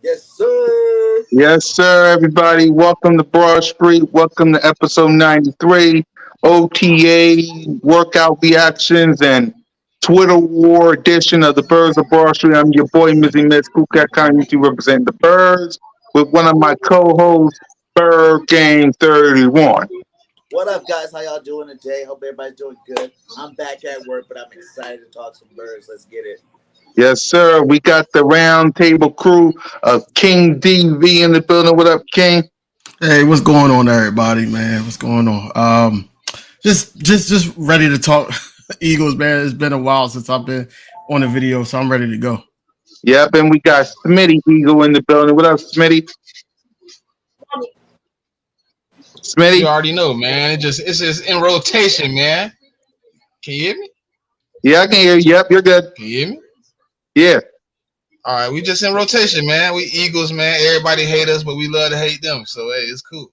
Yes, sir. Yes, sir, everybody. Welcome to Broad Street. Welcome to episode 93, OTA, workout reactions, and Twitter war edition of the Birds of Broad Street. I'm your boy, Mizzy Miss Kukat Community, representing the Birds, with one of my co-hosts, Bird Game 31. What up, guys? How y'all doing today? Hope everybody's doing good. I'm back at work, but I'm excited to talk some birds. Let's get it. Yes, sir. We got the round table crew of King DV in the building. What up, King? Hey, what's going on, everybody, man? What's going on? Just ready to talk Eagles, man. It's been a while since I've been on the video, so I'm ready to go. Yep, and we got Smitty Eagle in the building. What up, Smitty? You Smitty? already know, man. It's just in rotation, man. Can you hear me? Yeah, I can hear you. Yep, you're good. Can you hear me? Yeah. All right, we just in rotation, man. We Eagles, man. Everybody hate us, but we love to hate them. So hey, it's cool.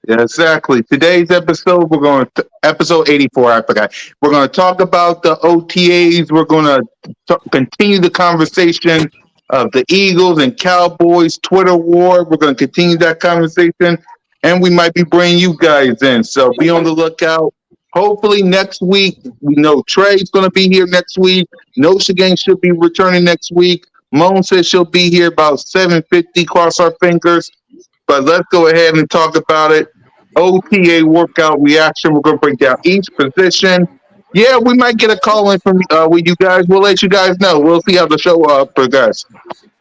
Yeah, exactly. Today's episode, we're going to episode 84. I forgot. We're going to talk about the OTAs. We're going to continue the conversation of the Eagles and Cowboys Twitter war. We're going to continue that conversation, and we might be bringing you guys in. So be on the lookout. Hopefully next week, we know Trey's going to be here next week. Nosha Gang should be returning next week. Moan says she'll be here about 7:50. Cross our fingers. But let's go ahead and talk about it. OTA workout reaction. We're going to break down each position. Yeah, we might get a call in from with you guys. We'll let you guys know. We'll see how the show progresses.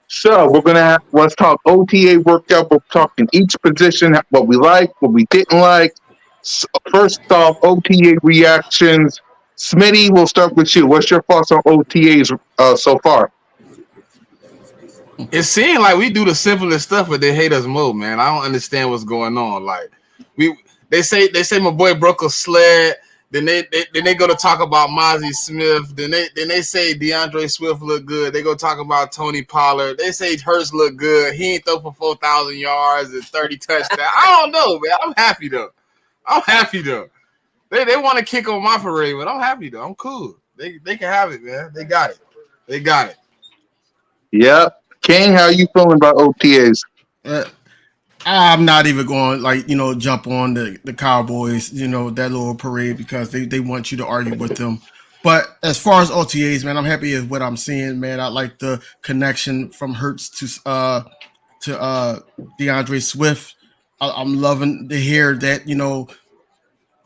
So we're gonna let's talk OTA workout. We're talking each position, what we like, what we didn't like. So first off, OTA reactions. Smitty, we'll start with you. What's your thoughts on OTAs so far? It seems like we do the simplest stuff, but they hate us more, man. I don't understand what's going on. Like they say my boy broke a sled. Then they go to talk about Mozzie Smith. Then they say DeAndre Swift look good. They go talk about Tony Pollard. They say Hurts look good. He ain't throw for 4,000 yards and 30 touchdowns. I don't know, man. I'm happy though. They want to kick on my parade, but I'm happy though. I'm cool. They can have it, man. They got it. Yep. King, how you feeling about OTAs? I'm not even going jump on the Cowboys, that little parade because they want you to argue with them. But as far as OTAs, man, I'm happy with what I'm seeing, man. I like the connection from Hurts to DeAndre Swift. I'm loving to hear that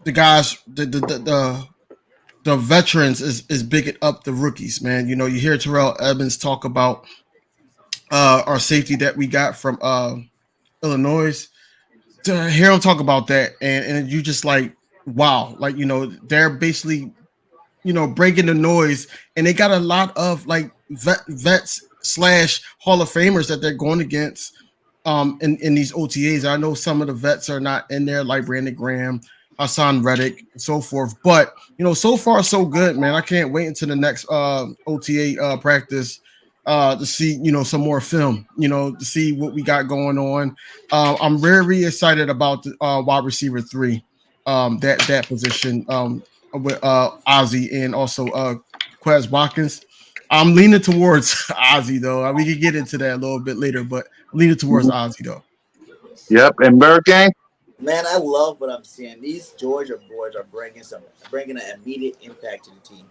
the guys the veterans is bigging up the rookies, man. You hear Terrell Evans talk about our safety that we got from Illinois. To hear him talk about that, and you just like, wow, they're basically breaking the noise, and they got a lot of like vets / Hall of Famers that they're going against in these OTAs. I know some of the vets are not in there, like Brandon Graham, Hassan Reddick, and so forth. But so far so good, man. I can't wait until the next OTA practice to see some more film, to see what we got going on. I'm very excited about the wide receiver 3, that position with Ozzie and also Quez Watkins. I'm leaning towards Ozzie though. We can get into that a little bit later, but I'm leaning towards Ozzie though. Yep, and Bird Gang. Man, I love what I'm seeing. These Georgia boys are bringing an immediate impact to the team.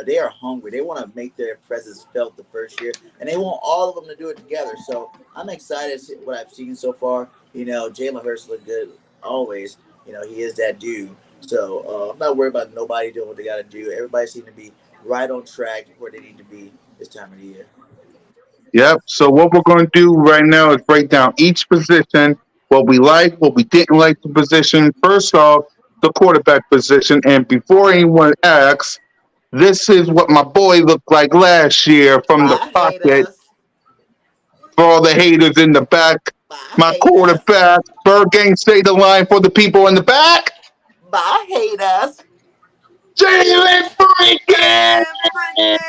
They are hungry. They want to make their presence felt the first year, and they want all of them to do it together. So I'm excited to see what I've seen so far. Jalen Hurts look good always. He is that dude. So I'm not worried about nobody doing what they got to do. Everybody seems to be right on track where they need to be this time of the year. Yep. So what we're going to do right now is break down each position, what we like, what we didn't like the position. First off, the quarterback position. And before anyone asks, This is what my boy looked like last year from the Bye, pocket. haters. For all the haters in the back, Bye, my haters. quarterback, Bird Gang, say the line for the people in the back. Bye, haters. Jalen Freaking! Jalen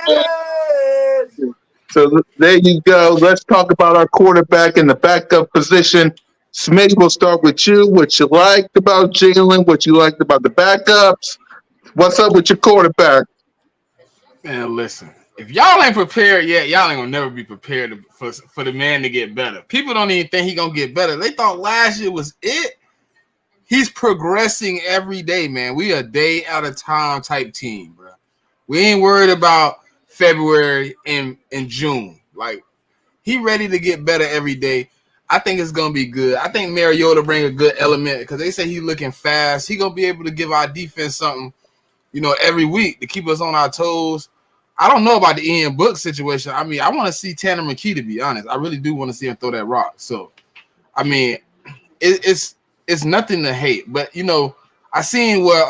freaking. So there you go. Let's talk about our quarterback in the backup position. Smith, we'll start with you. What you liked about Jalen? What you liked about the backups? What's up with your quarterback? Man, listen. If y'all ain't prepared yet, y'all ain't gonna never be prepared for the man to get better. People don't even think he gonna get better. They thought last year was it. He's progressing every day, man. We a day at a time type team, bro. We ain't worried about February and June. Like, he ready to get better every day. I think it's gonna be good. I think Mariota bring a good element because they say he looking fast. He gonna be able to give our defense something, every week to keep us on our toes. I don't know about the Ian Book situation. I mean, I want to see Tanner McKee, to be honest. I really do want to see him throw that rock. So, I mean, it's nothing to hate. But, I seen where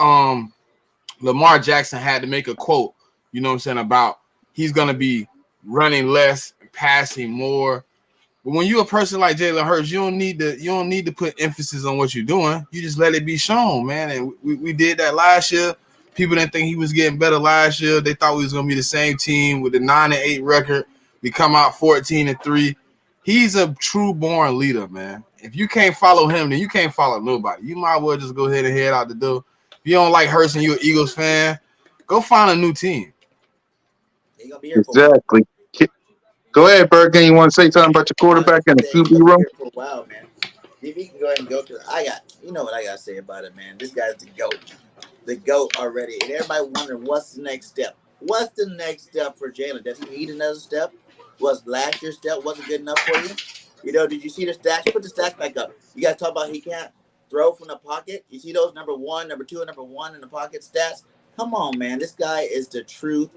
Lamar Jackson had to make a quote, you know what I'm saying, about he's going to be running less, passing more. But when you're a person like Jalen Hurts, you don't need to put emphasis on what you're doing. You just let it be shown, man. And we did that last year. People didn't think he was getting better last year. They thought we was gonna be the same team with a 9-8 record. We come out 14-3. He's a true born leader, man. If you can't follow him, then you can't follow nobody. You might as well just go ahead and head out the door. If you don't like Hurts and you're an Eagles fan, go find a new team. He gonna be here for a while. Exactly. Go ahead, Bird. You want to say something about your I was quarterback gonna and the say he QB gonna be room? here for a while, man. If he can go ahead and go to, you know what I gotta say about it, man. This guy's the goat already, and everybody wondering what's the next step. What's the next step for Jalen? Does he need another step? Was last year's step wasn't good enough for you? Did you see the stats? Put the stats back up. You guys talk about he can't throw from the pocket. You see those number one, number two, and number one in the pocket stats? Come on, man. This guy is the truth.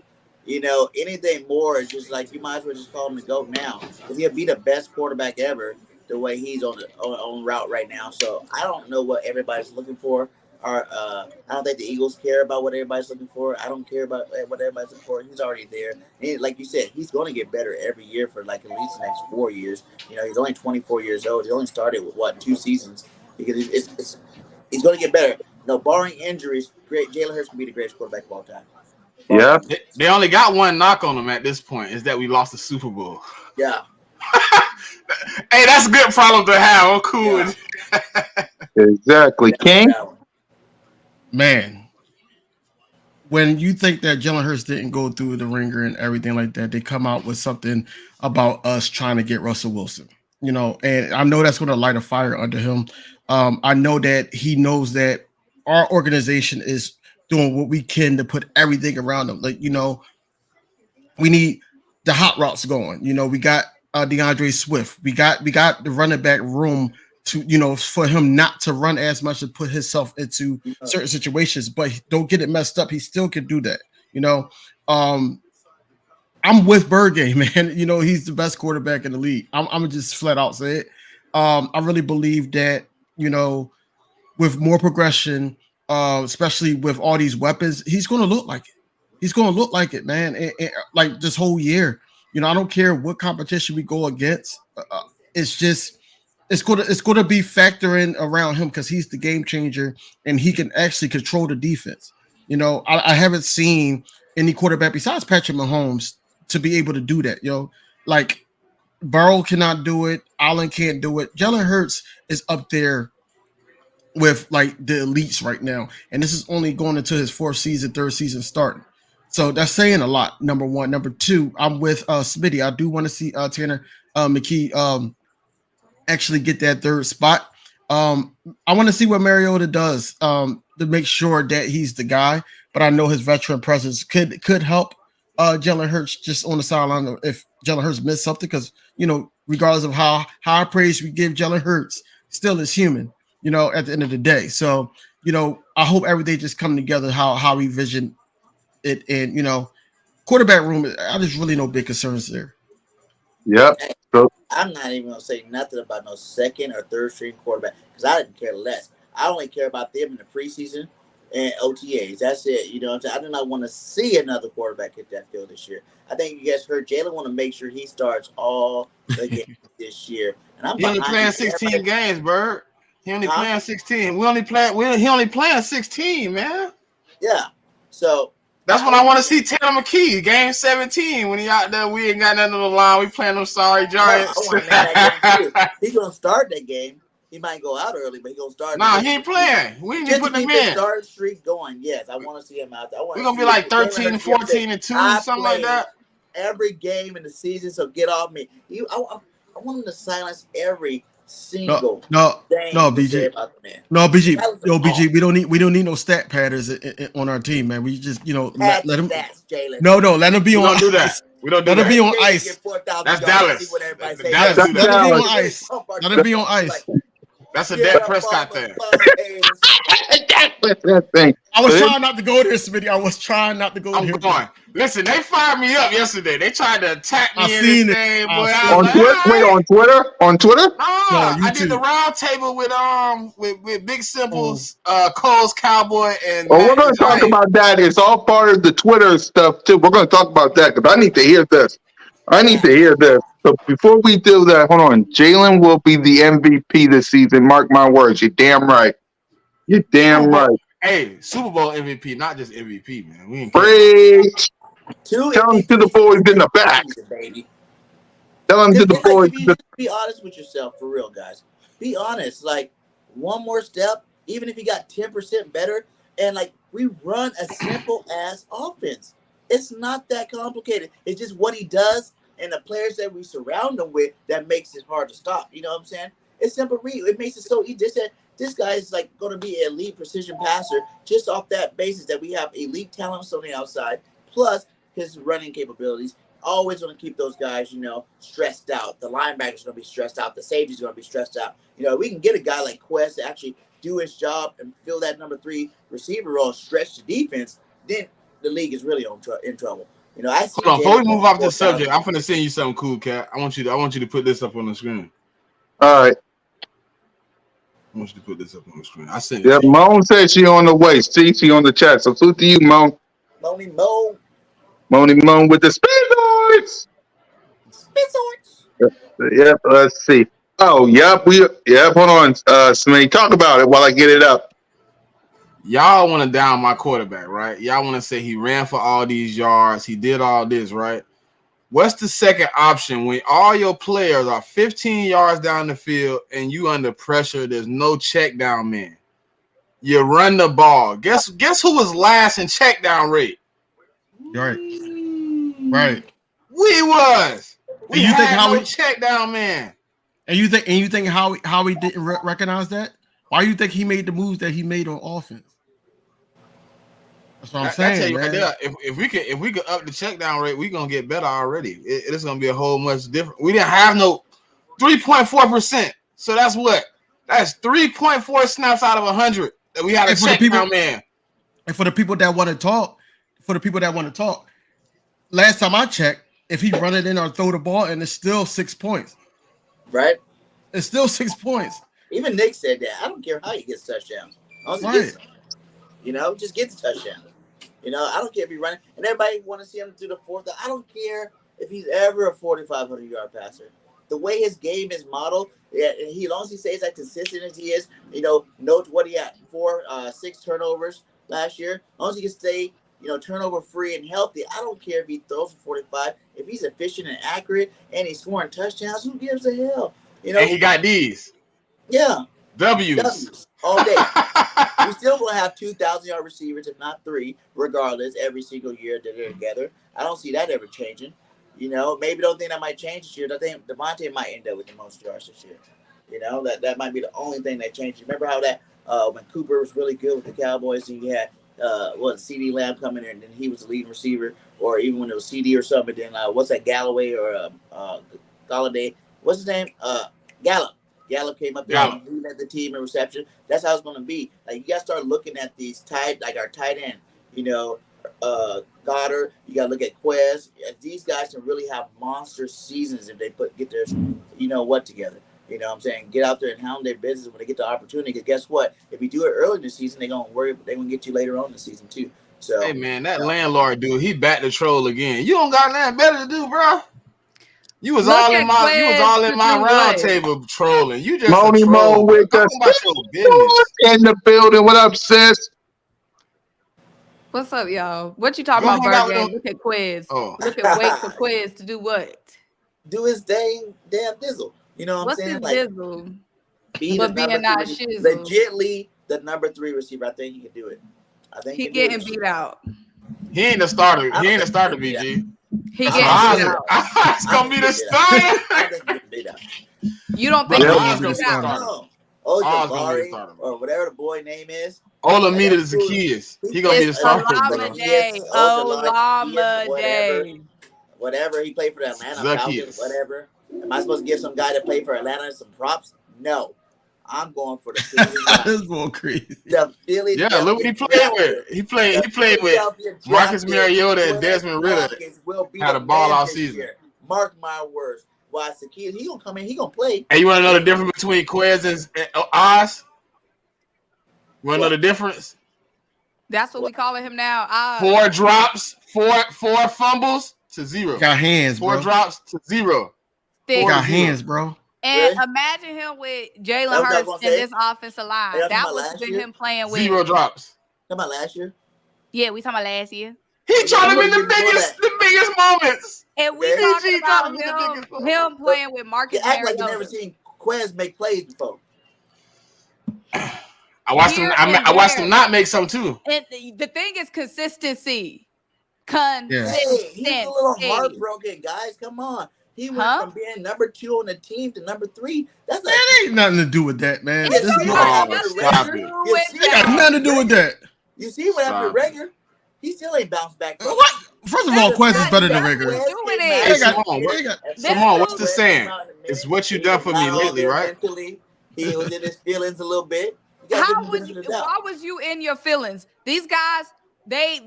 Anything more is just like you might as well just call him the GOAT now because he'll be the best quarterback ever the way he's on route right now. So I don't know what everybody's looking for. I don't think the Eagles care about what everybody's looking for. I don't care about what everybody's looking for. He's already there. And like you said, he's going to get better every year for like at least the next 4 years. He's only 24 years old. He only started with 2 seasons because he's going to get better. No, barring injuries, great Jalen Hurts can be the greatest quarterback of all time. Barring Yeah. injuries. They only got one knock on them at this point, is that we lost the Super Bowl. Yeah. Hey, that's a good problem to have. I'm cool Yeah. with Exactly. Down with King? that one. Man, when you think that Jalen Hurts didn't go through the ringer and everything like that, they come out with something about us trying to get Russell Wilson. And I know that's going to light a fire under him. I know that he knows that our organization is doing what we can to put everything around him. Like, we need the hot routes going. We got DeAndre Swift. We got the running back room to for him not to run as much and put himself into certain situations, but don't get it messed up. He still can do that. Um, I'm with Bird Game, man. He's the best quarterback in the league. I'm gonna just flat out say it. I really believe that with more progression, especially with all these weapons, he's going to look like it. He's going to look like it, man. Like this whole year, I don't care what competition we go against. It's just it's going to be factoring around him because he's the game changer and he can actually control the defense. I haven't seen any quarterback besides Patrick Mahomes to be able to do that. Like Burrow cannot do it. Allen can't do it. Jalen Hurts is up there with like the elites right now, and this is only going into his third season starting. So that's saying a lot. Number one. Number two, I'm with Smitty. I do want to see Tanner McKee actually get that third spot. I want to see what Mariota does to make sure that he's the guy. But I know his veteran presence could help Jalen Hurts just on the sideline if Jalen Hurts missed something, because regardless of how high praise we give Jalen Hurts, still is human. At the end of the day. So I hope everything just come together how we vision it, and quarterback room. I just really no big concerns there. Yep. Hey, So, I'm not even gonna say nothing about no second or third string quarterback because I didn't care less. I only care about them in the preseason and OTAs. That's it. You know what I'm saying? I do not want to see another quarterback hit that field this year. I think you guys heard Jalen want to make sure he starts all the games this year. And I'm He only behind playing you. 16 Everybody, games, Bird. He only huh? playing 16. He only playing 16, man. Yeah. So That's I when I want want to see Taylor McKee, game 17. When he out there, we ain't got nothing on the line. We playing them sorry I Giants. want him in that game too. He's gonna start that game. He might go out early, but he's gonna start Nah, he ain't playing. We ain't even just to putting him keep his in. start streak going. Yes, I want to see him out there. I want We're to gonna be see like Jalen 13, Hurts be able to say, 14, and 2, I something like played that. every game in the season, so get off me. I want him to silence every single thing you can say BG. about the man. No, BG. Silence them Yo, all. BG. We don't need no stat padders on our team, man. We just Pad let your him. stats, Jalen. No, let him be We on don't do that. ice. We don't do Let him that. be Let on Jalen get ice. 4,000 That's yards and see Dallas. what everybody say. Dallas Yes, do let that. him be Dallas. on ice. Let him be on ice. That's a Get Dak up Prescott off my thing. buns. That's that thing. I was So trying not to go there, Smitty. I was trying not to go I'm there. going. Listen, they fired me up yesterday. They tried to attack I me in this seen it. thing, I boy. I seen was on it. like, all Twitter, wait, right. on Twitter. No, Nah, I did the YouTube. round table with Big Oh, Simples, Cole's Cowboy, and Well, we're Matt the going to talk Giant. about that. It's all part of the Twitter stuff too. We're going to talk about that because I need to hear this. I need to hear this. So before we do that, hold on. Jalen will be the MVP this season. Mark my words. You're damn right. You're damn Super Bowl. right. Hey, Super Bowl MVP, not just MVP, man. We ain't care about that. Preach. Two Tell them to the MVPs in boys the in same the back. season, baby. Tell them to Cause the it's like boys. if you just be honest with yourself, for real, guys. Be honest. Like one more step, even if you got 10% better, and like we run a simple ass offense. It's not that complicated. It's just what he does and the players that we surround him with that makes it hard to stop. You know what I'm saying? It's simple read. It makes it so easy. This guy is like going to be an elite precision passer just off that basis that we have elite talents on the outside, plus his running capabilities. Always going to keep those guys, stressed out. The linebackers going to be stressed out. The safety's going to be stressed out. We can get a guy like Quest to actually do his job and fill that number 3 receiver role, stretch the defense. Then the league is really in trouble. I see Hold on, before Jalen we move going off for this subject, 4,000 I'm yards. finna send you something cool, Cat. I want you to put this up on the screen. All right. I want you to put this up on the screen. I sent it Yeah, to you. Moan said she on the way. See, she on the chat. So salute to you, Moan. Moni Mo, Moan with the Spinoids. Spizzorts. Yep. Let's see. Oh, yep. Yep. Hold on, Smitty. Talk about it while I get it up. Y'all want to down my quarterback, right? Y'all want to say he ran for all these yards, he did all this, right? What's the second option when all your players are 15 yards down the field and you under pressure? There's no check down man. You run the ball. Guess who was last in check down rate? right, right. We was. And We you think had how no we check down man. and you think how he didn't recognize that? Why you think he made the moves that he made on offense? That's what I'm That tell saying, you right man. there. If we could up the check down rate, we gonna get better already. It's gonna be a whole much different. We didn't have no 3.4%. So that's what? That's 3.4 snaps out of 100 that we had a And for the check people down man. and for the people that want to talk, last time I checked, if he run it in or throw the ball, and it's still 6 points. Right? It's still 6 points. Even Nick said that. I don't care how he gets touchdowns. As long as he Right. gets some. Just get the touchdown. I don't care if he's running. And everybody want to see him do the fourth. I don't care if he's ever a 4,500-yard passer. The way his game is modeled, as long as he stays as consistent as he is, note what he had 6 turnovers last year. As long as he can stay, turnover free and healthy. I don't care if he throws for 45. If he's efficient and accurate and he's scoring touchdowns, who gives a hell? And he got these Yeah, W's. W's all day. We still will have 2,000-yard receivers, if not 3, regardless, every single year that they're together. I don't see that ever changing. Maybe the only thing that might change this year, I think Devontae might end up with the most yards this year. That might be the only thing that changes. Remember how that when Cooper was really good with the Cowboys, and you had CD Lamb coming in, and then he was the leading receiver, or even when it was CD or something. Then what's that Galloway or Galladay? What's his name? Gallup. Gallup came up there and he led the team in reception. That's how it's going to be. Like you got to start looking at these our tight end. Goddard. You got to look at Quez. These guys can really have monster seasons if they get their, together. You know what I'm saying? Get out there and handle their business when they get the opportunity. Because guess what? If you do it early in the season, they're gonna get you later on in the season too. So hey man, that landlord dude, he back to troll again. You don't got nothing better to do, bro. You was all in my round table trolling. You just a Moni Mo troll, bro. with Go the on about your business. in the building. What up, sis? What's up, y'all? What you talking Go about, hang out Bird with Gang? them. Look at Quiz. Oh, Wait for Quiz to do what? do his damn dizzle. You know what I'm What's saying? his Like dizzle? be the But being number not 3, shizzle. legitly the number 3 receiver. I think he can do it. I think He can do getting it. beat out. he ain't the starter. I He don't ain't the think starter, he can BG. He I getting don't beat think out. It's gonna be the I starter. don't think he can beat out. You don't Bro, think Yeah. he Oz getting gonna beat be the out? starter. No. Oz gonna be the Ojabari starter, bro. or whatever the boy name is. Olamide That is the dude, keys. He gonna be the It's starter, bro. Olamide. Whatever. Olamide. Whatever. He played for the Atlanta Falcons, Zacchaeus. whatever. Am I supposed to give some guy that played for Atlanta some props? No. I'm going for the Philly This boy crazy. The Philadelphia Yeah, look what he played with. He played with Marcus Mariota and Desmond Ritter. Will be Had the a ball man all this season. year. Mark my words. Why Zacchaeus, he gonna come in, he gonna play. Hey, you want to know the difference between Quez and Oz? You want to know the difference? That's what we calling him now. 4 drops, four fumbles to 0. He got hands, 4 bro. drops to 0. He 4 got to 0. hands, bro. And Really? imagine him with That's Jalen what I was Hurts gonna in say. this offensive line. Hey, that's That my was last been year. him playing with 0 drops. Come on, last year. Yeah, we talking about last year. He tried him in Before that. the biggest moments. And we Okay. talking BG about tried him in the biggest moments. him playing with You Marcus act like you Mariota. never seen Quez make plays before. I watched Here him. and I watched there. him not make some too. And the thing is consistency. Hey, he's a little heartbroken, guys. Come on. He went from being number 2 on the team to number 3. That's Man, ain't nothing to do with that, man. You This see boy- what happened Oh, to stop Rager? it. You With see ain't what got happened nothing to do with Rager? that. You see what happened to Stop Rager? He still ain't bounced back from What? First of all, Quest is not better than nothing regular. to do with Hey, it. Simone, what's the saying? It's what you done for me lately, right? Mentally, he was in his feelings a little bit. You gotta give him the benefit of the doubt. Why was you in your feelings? These guys, they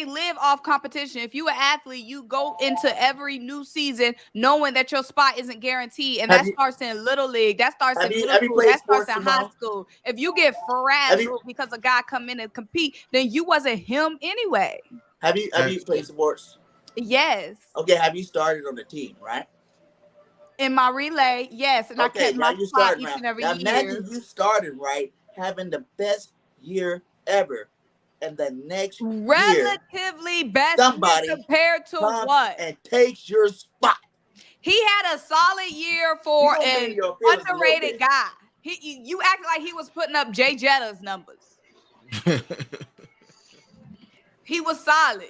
live off competition. If you an athlete, you go into every new season knowing that your spot isn't guaranteed, and starts in little league, that starts in middle school, that starts in high school. If you get frazzled because a guy come in and compete, then you wasn't him anyway. Have you played sports? Yes. Okay, have you started on the team, right? In my relay, yes, and I kept my spot each and every year. Imagine you started right, having the best year ever, and the next relatively year, best somebody compared to what and takes your spot. He had a solid year for an underrated guy. You acted like he was putting up Jay Jetta's numbers. He was solid.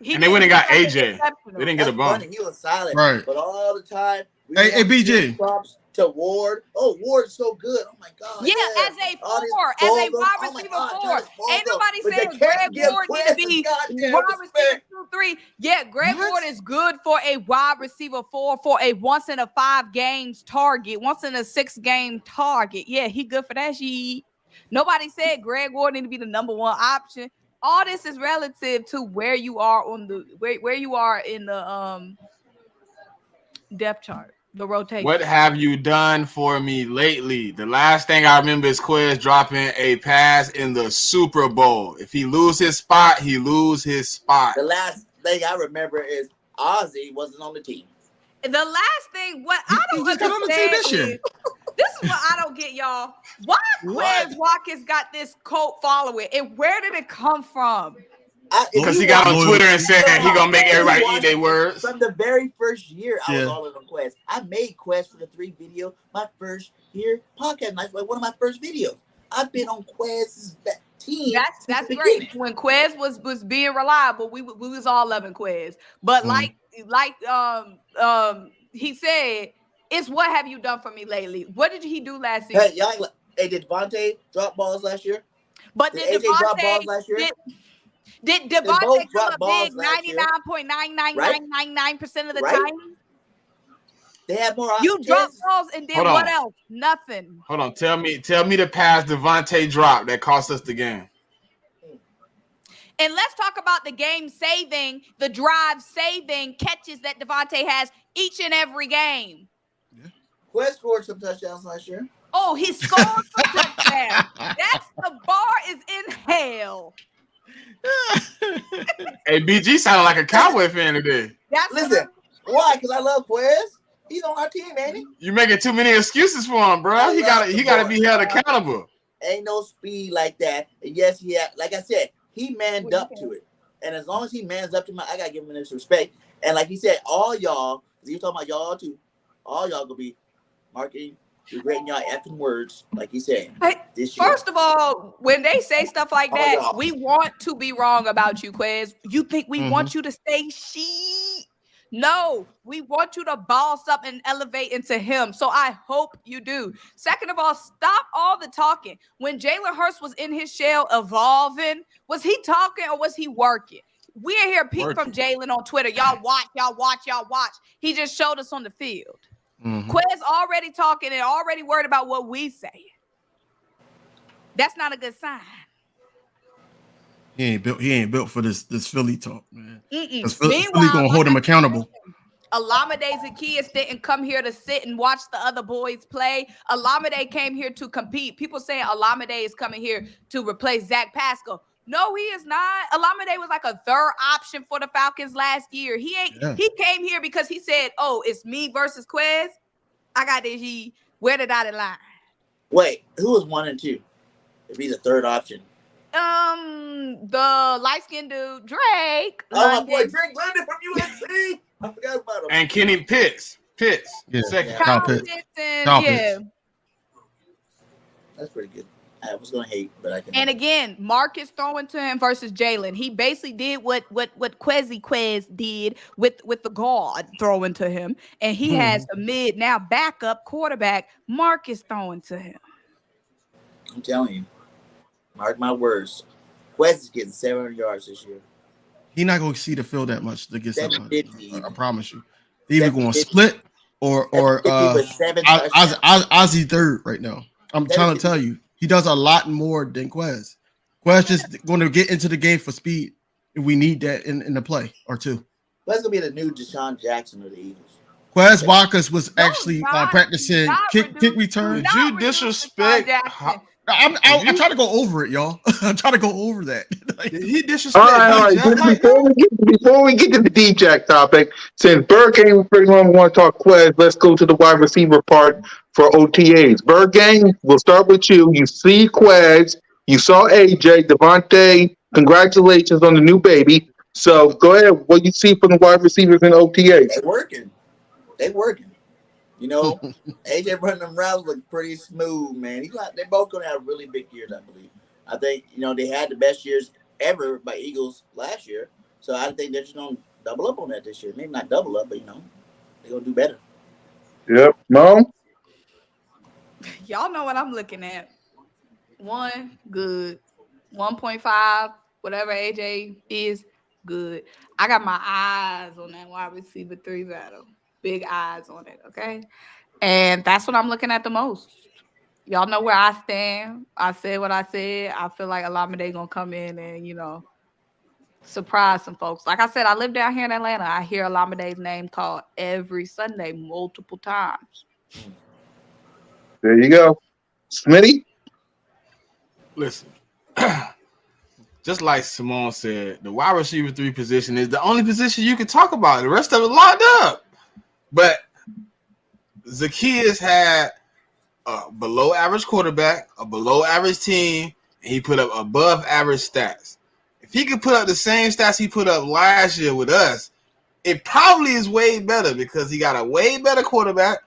And they went and got AJ. They didn't get a bump. He was solid, right? But all the time, hey, BG. Props to Ward. Oh, Ward's so good. Oh my God. Yeah, as a wide receiver 4. Ain't nobody saying Greg Ward need to be wide receiver 2-3. Yeah, Greg Ward is good for a wide receiver 4 for a once in a 5 games target, once in a 6 game target. Yeah, he good for that shit. Nobody said Greg Ward need to be the number 1 option. All this is relative to where you are on the where you are in the depth chart, the rotation. What have you done for me lately? The last thing I remember is Quez dropping a pass in the Super Bowl. If he lose his spot, he lose his spot. The last thing I remember is Ozzy wasn't on the team. The last thing, what I don't understand is, this is what I don't get, y'all. Why Quez Watkins got this cult following, and where did it come from? Because he got on Twitter and said he gonna make everybody eat their words. From the very first year, I was all in on Quest. I made Quest for the 3 video my first year podcast. Like one of my first videos. I've been on Quest's team. That's great. When Quez was being reliable, we was all loving Quez. But like he said, it's what have you done for me lately? What did he do last season? Hey, did Devontae drop balls last year? But did AJ drop balls last year? Did Devontae come up big 99.99999% of the time? They had more. You dropped balls and did what else? Nothing. Hold on. Tell me the pass Devontae dropped that cost us the game. And let's talk about the game saving, the drive saving catches that Devontae has each and every game. Quest scored some touchdowns last year. Oh, he scored some touchdowns. That's the bar is in hell. Hey, BG sounded like a Cowboy fan today. Listen, why? Because I love Quest. He's on our team, ain't he? You making too many excuses for him, bro. He gotta be held accountable. Ain't no speed like that. And yes, like I said, he manned up to it. And as long as he mans up to it, I gotta give him this respect. And like he said, all y'all, because he was talking about y'all too, all y'all gonna be marketing, regretting y'all effing words, like he said. This year. First of all, when they say stuff like that, we want to be wrong about you, Quez. You think we want you to say she? No, we want you to boss up and elevate into him. So I hope you do. Second of all, stop all the talking. When Jalen Hurts was in his shell evolving, was he talking or was he working? We ain't hear peep from Jalen on Twitter. Y'all watch. He just showed us on the field. Quez already talking and already worried about what we say. That's not a good sign. He ain't built for this Philly talk, man. Philly gonna hold him accountable. Olamide Zaccheaus didn't come here to sit and watch the other boys play. Olamide came here to compete. People saying Olamide is coming here to replace Zach Pascal. No, he is not. Olamide was like a third option for the Falcons last year. He came here because he said, "Oh, it's me versus Quez. I got this. Where the dotted line?" Wait, who was 1 and 2? If he's a third option. The light-skinned dude, Drake. Oh, my boy, Drake London from USC. I forgot about him. And Kenny Pitts. Yeah. Second. Kyle Pitts. Yeah. That's pretty good. I was gonna hate, but I can. And again, Marcus throwing to him versus Jalen. He basically did what Quez did with the guard throwing to him, and he has a mid now backup quarterback Marcus throwing to him. I'm telling you, mark my words. Quez is getting 700 yards this year. He's not gonna see the field that much to get 700. I promise you. They either going to split or Ozzy third right now. I'm trying to tell you. He does a lot more than Quez. Quez just going to get into the game for speed. And we need that in the play or two. Quez going to be the new Deshaun Jackson of the Eagles. Quez Walker's was actually practicing kick return. Did you disrespect? I'm trying to go over it, y'all. I'm trying to go over that. He disrespect. All right. Before we get to the D-Jack topic, since Bird Gang pretty long want to talk Quez, let's go to the wide receiver part for OTAs. Bird Gang, we'll start with you. You see Quez, you saw AJ, Devontae. Congratulations on the new baby. So go ahead. What you see from the wide receivers in OTAs? They working. You know, AJ running them routes look pretty smooth, man. They're both going to have really big years, I believe. I think, they had the best years ever by Eagles last year. So I think they're just going to double up on that this year. Maybe not double up, but, they're going to do better. Yep. Mom? Y'all know what I'm looking at. 1, good. 1.5, whatever AJ is, good. I got my eyes on that wide receiver 3 battle. Big eyes on it, okay? And that's what I'm looking at the most. Y'all know where I stand. I said what I said. I feel like Olamide gonna come in and, surprise some folks. Like I said, I live down here in Atlanta. I hear Olamide's name called every Sunday multiple times. There you go. Smitty? Listen, just like Simone said, the wide receiver 3 position is the only position you can talk about. The rest of it locked up. But Zaccheaus had a below average quarterback, a below average team, and he put up above average stats. If he could put up the same stats he put up last year with us, it probably is way better because he got a way better quarterback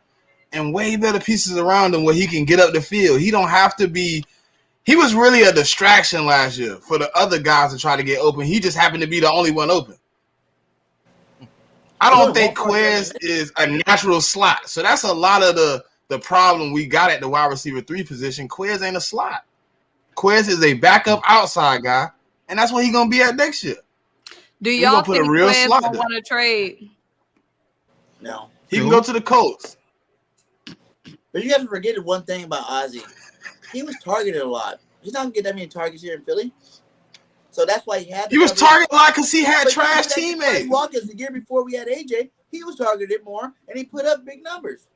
and way better pieces around him where he can get up the field. He don't have to be – he was really a distraction last year for the other guys to try to get open. He just happened to be the only one open. I don't think Quez is a natural slot. So that's a lot of the problem we got at the wide receiver 3 position. Quez ain't a slot. Quez is a backup outside guy, and that's what he's going to be at next year. Do y'all think Quez going to want to trade? No. He can go to the Colts. But you have to forget one thing about Ozzy. He was targeted a lot. He's not going to get that many targets here in Philly. So that's why he had. He was targeted a lot because he had trash teammates. Walkers the year before we had AJ, he was targeted more and he put up big numbers.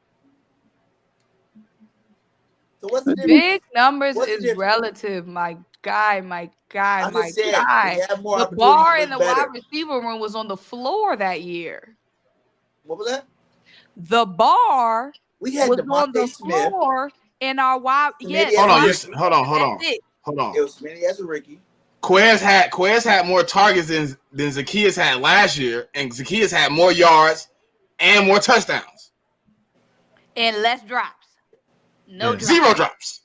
So what's the difference? Big numbers What's the is difference? relative, my guy. I'm just saying, we have more The opportunities bar to in the look better. wide receiver room was on the floor that year. What was that? The bar We had was on the DeVonta Smith. floor in our wide. Yes, Hold on, Ricky. hold on. It was Smitty as a Ricky. Quez had more targets than Zacchaeus had last year, and Zacchaeus had more yards and more touchdowns. And less drops. No drops. 0 drops.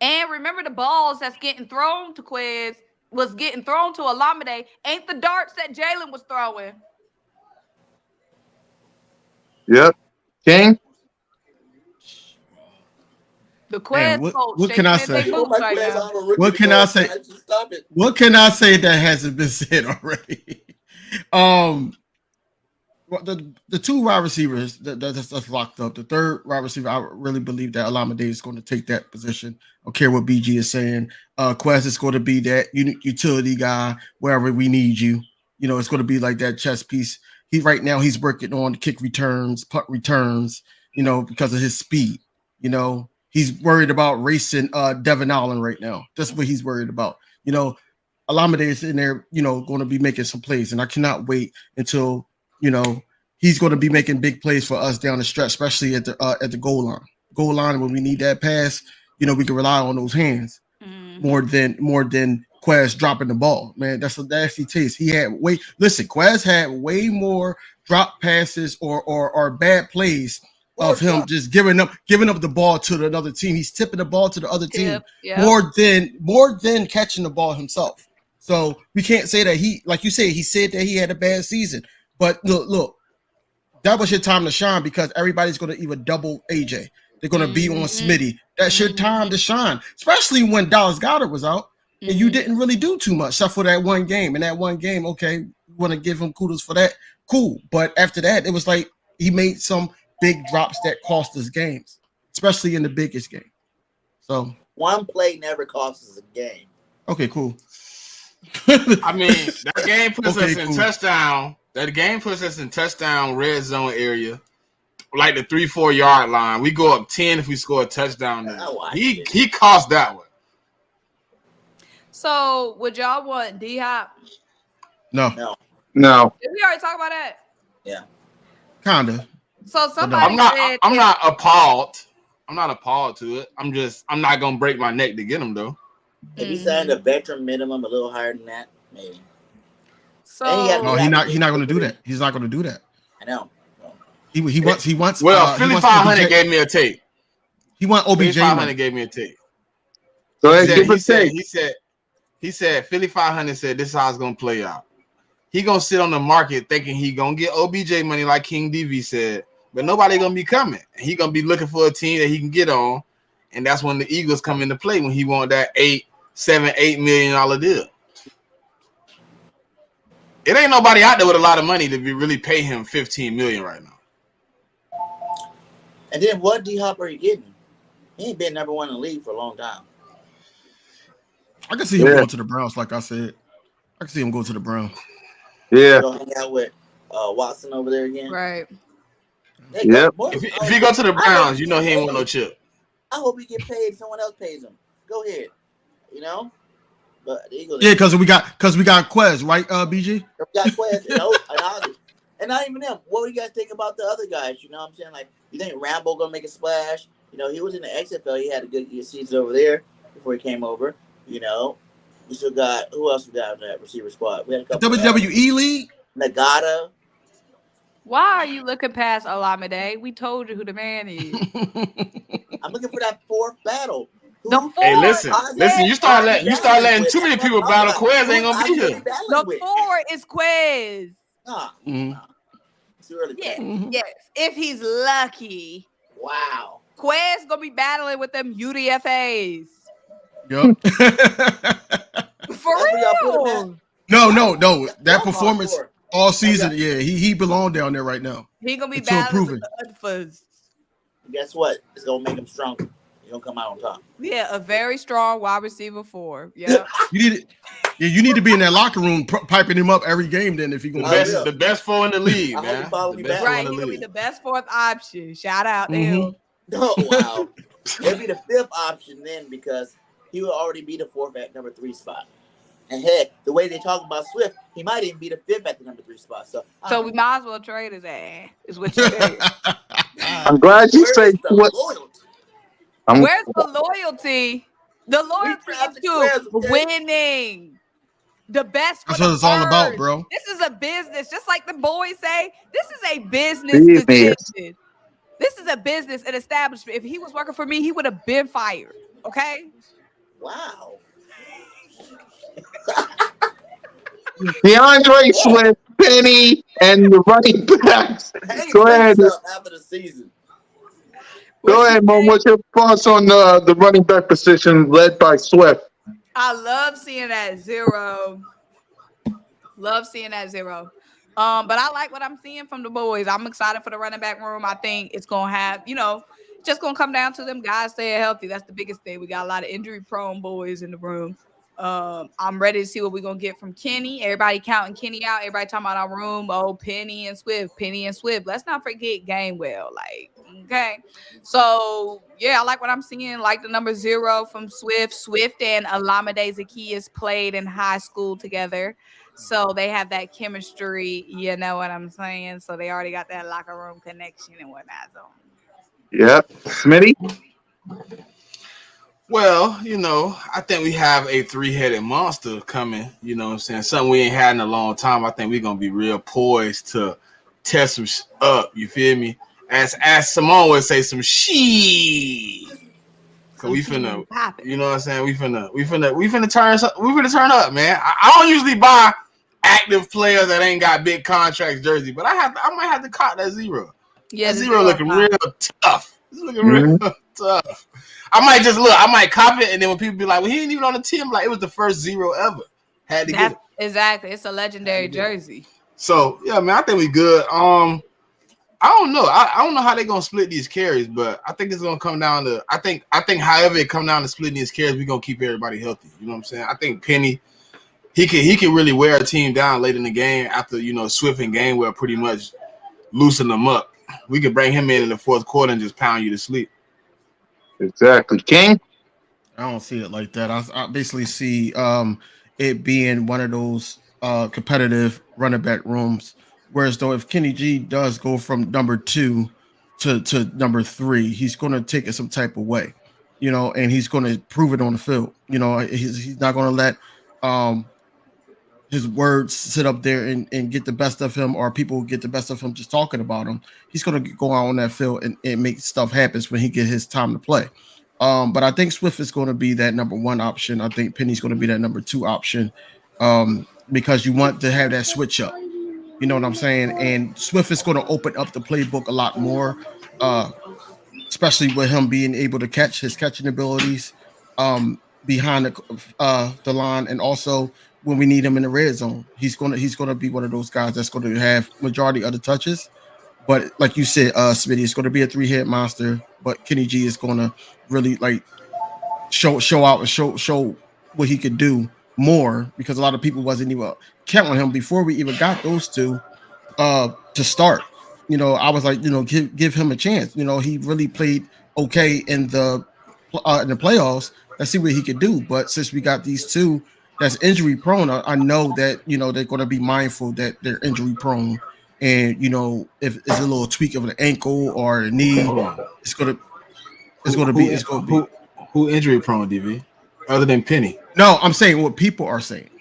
And remember, the balls that's getting thrown to Quez was getting thrown to Olamide. Ain't the darts that Jalen was throwing. Yep. King? The Quez folks what can I say? Right now. What can I say? Stop it. What can I say that hasn't been said already? Well, the two wide receivers that's locked up. The third wide receiver, I really believe that Olamide is going to take that position. I don't care what BG is saying. Quez is going to be that utility guy wherever we need you. You know, it's going to be like that chess piece. Right now he's working on kick returns, punt returns. You know, because of his speed. You know, he's worried about racing Devin Allen right now. That's what he's worried about. You know, Olamide is in there. You know, going to be making some plays, and I cannot wait until. You know, he's going to be making big plays for us down the stretch, especially at the goal line. Goal line, when we need that pass, you know, we can rely on those hands more than Quez dropping the ball. Man, that's a nasty taste. Quez had way more drop passes or bad plays of him just giving up the ball to another team. He's tipping the ball to the other team more than catching the ball himself. So we can't say that he said that he had a bad season. But look, that was your time to shine because everybody's going to even double AJ. They're going to be on Smitty. That's your time to shine, especially when Dallas Goedert was out and you didn't really do too much except for that one game. And that one game, okay, you want to give him kudos for that. Cool. But after that, it was like he made some big drops that cost us games, especially in the biggest game. So one play never costs us a game. Okay, cool. I mean, that game puts us in touchdown. That game puts us in touchdown red zone area, like the 3-4 yard line. We go up 10 if we score a touchdown. He cost that one. So would y'all want D-Hop? No. Did we already talk about that? Yeah. Kinda. So I'm not appalled. I'm not appalled to it. I'm not gonna break my neck to get him though. If he signed a veteran minimum a little higher than that, maybe. So he's not going to do that. He's not going to do that. I know. He wants. Well, Philly 500 gave me a tape. He want OBJ. 500 gave me a tape. So he said Philly 500 said this is how it's gonna play out. He gonna sit on the market thinking he gonna get OBJ money like King DV said, but nobody gonna be coming. And he gonna be looking for a team that he can get on, and that's when the Eagles come into play when he want that $8 million deal. It ain't nobody out there with a lot of money to be really pay him $15 million right now. And then what D-Hop are you getting? He ain't been number one in the league for a long time. I can see him going to the Browns, like I said. I can see him go to the Browns. Yeah. Go hang out with Watson over there again. Right. Hey, yep. If you go to the Browns, you know he ain't want no chip. I hope he get paid. Someone else pays him. Go ahead. You know. But the Eagles. Yeah, because we got Quez, right? BG. We got Quez. And not even them. What do you guys think about the other guys? You know what I'm saying? Like, you think Rambo gonna make a splash? You know, he was in the XFL. He had a good season over there before he came over. You know, we still got who else we got in that receiver squad? We had a couple. WWE League. Nagata. Why are you looking past Olamide? We told you who the man is. I'm looking for that fourth battle. Hey, listen. You start letting too many people battle. Quez ain't gonna be here. The 4 is Quez. Nah. Too early. Yes. If he's lucky. Wow. Quez gonna be battling with them UDFAs. Yep. For real. No. That performance all season, he belonged down there right now. He gonna be battling with the Unfuzz. Guess what? It's gonna make him stronger. He's gonna come out on top. Yeah, a very strong wide receiver 4. Yeah. You need to be in that locker room piping him up every game. Then if you gonna the best 4 in the league, man. Right, he gonna be the best 4th option. Shout out to him. Oh wow. It'd be the 5th option then because he would already be the 4th at number 3 spot. And heck, the way they talk about Swift, he might even be the 5th at the number 3 spot. So we might as well trade his ass. Is what you saying? I'm glad you say Swift. Where's the loyalty? The loyalty is to winning. The best. That's what it's all about, bro. This is a business, just like the boys say. This is a business decision. This is a business, an establishment. If he was working for me, he would have been fired. Okay. Wow. DeAndre Swift, Penny, and the running backs. Go ahead. After the season. Go ahead, Mo. What's your thoughts on the running back position led by Swift? I love seeing that 0. Love seeing that 0. But I like what I'm seeing from the boys. I'm excited for the running back room. I think it's gonna have, just gonna come down to them guys staying healthy. That's the biggest thing. We got a lot of injury-prone boys in the room. I'm ready to see what we're gonna get from Kenny. Everybody counting Kenny out. Everybody talking about our room. Oh, Penny and Swift. Let's not forget Gainwell. Okay. So yeah, I like what I'm seeing. Like the number 0 from Swift. Swift and Olamide Zaccheaus played in high school together. So they have that chemistry, you know what I'm saying? So they already got that locker room connection and whatnot. So yep. Smitty? Well, I think we have a 3-headed monster coming, you know what I'm saying? Something we ain't had in a long time. I think we're going to be real poised to test some up, you feel me? As Simone would say, some shit. Cause we finna, you know what I'm saying? We finna turn up, man. I don't usually buy active players that ain't got big contracts jersey, but I might have to cop that 0. Yeah, that 0 looking real tough. It's looking real tough. I might cop it, and then when people be like, "Well, he ain't even on the team," like it was the first 0 ever. Had to get it. Exactly. It's a legendary jersey. So yeah, man, I think we good. I don't know. I don't know how they're gonna split these carries, but I think it's gonna come down to I think however it come down to splitting these carries, we're gonna keep everybody healthy. You know what I'm saying? I think Penny, he can really wear a team down late in the game after Swift and Gainwell pretty much loosen them up. We could bring him in the 4th quarter and just pound you to sleep. Exactly. King? I don't see it like that. I basically see it being one of those competitive running back rooms. Whereas though if Kenny G does go from number 2 to number 3, he's going to take it some type of way, and he's going to prove it on the field. He's not going to let his words sit up there and get the best of him, or people get the best of him just talking about him. He's going to go out on that field and make stuff happen when he get his time to play. But I think Swift is going to be that number 1 option. I think Penny's going to be that number 2 option because you want to have that switch up. You know what I'm saying? And Swift is going to open up the playbook a lot more, especially with him being able to catch his catching abilities behind the line, and also when we need him in the red zone, he's gonna be one of those guys that's going to have majority of the touches. But like you said, Smitty, it's going to be a 3-head monster. But Kenny G is going to really show out and show what he could do more, because a lot of people wasn't even counting him before we even got those 2 to start. I was like, give him a chance. He really played okay in the playoffs. Let's see what he could do. But since we got these 2 that's injury prone, I know that they're going to be mindful that they're injury prone. And if it's a little tweak of an ankle or a knee, it's gonna be who injury prone, DV, other than Penny. No, I'm saying what people are saying.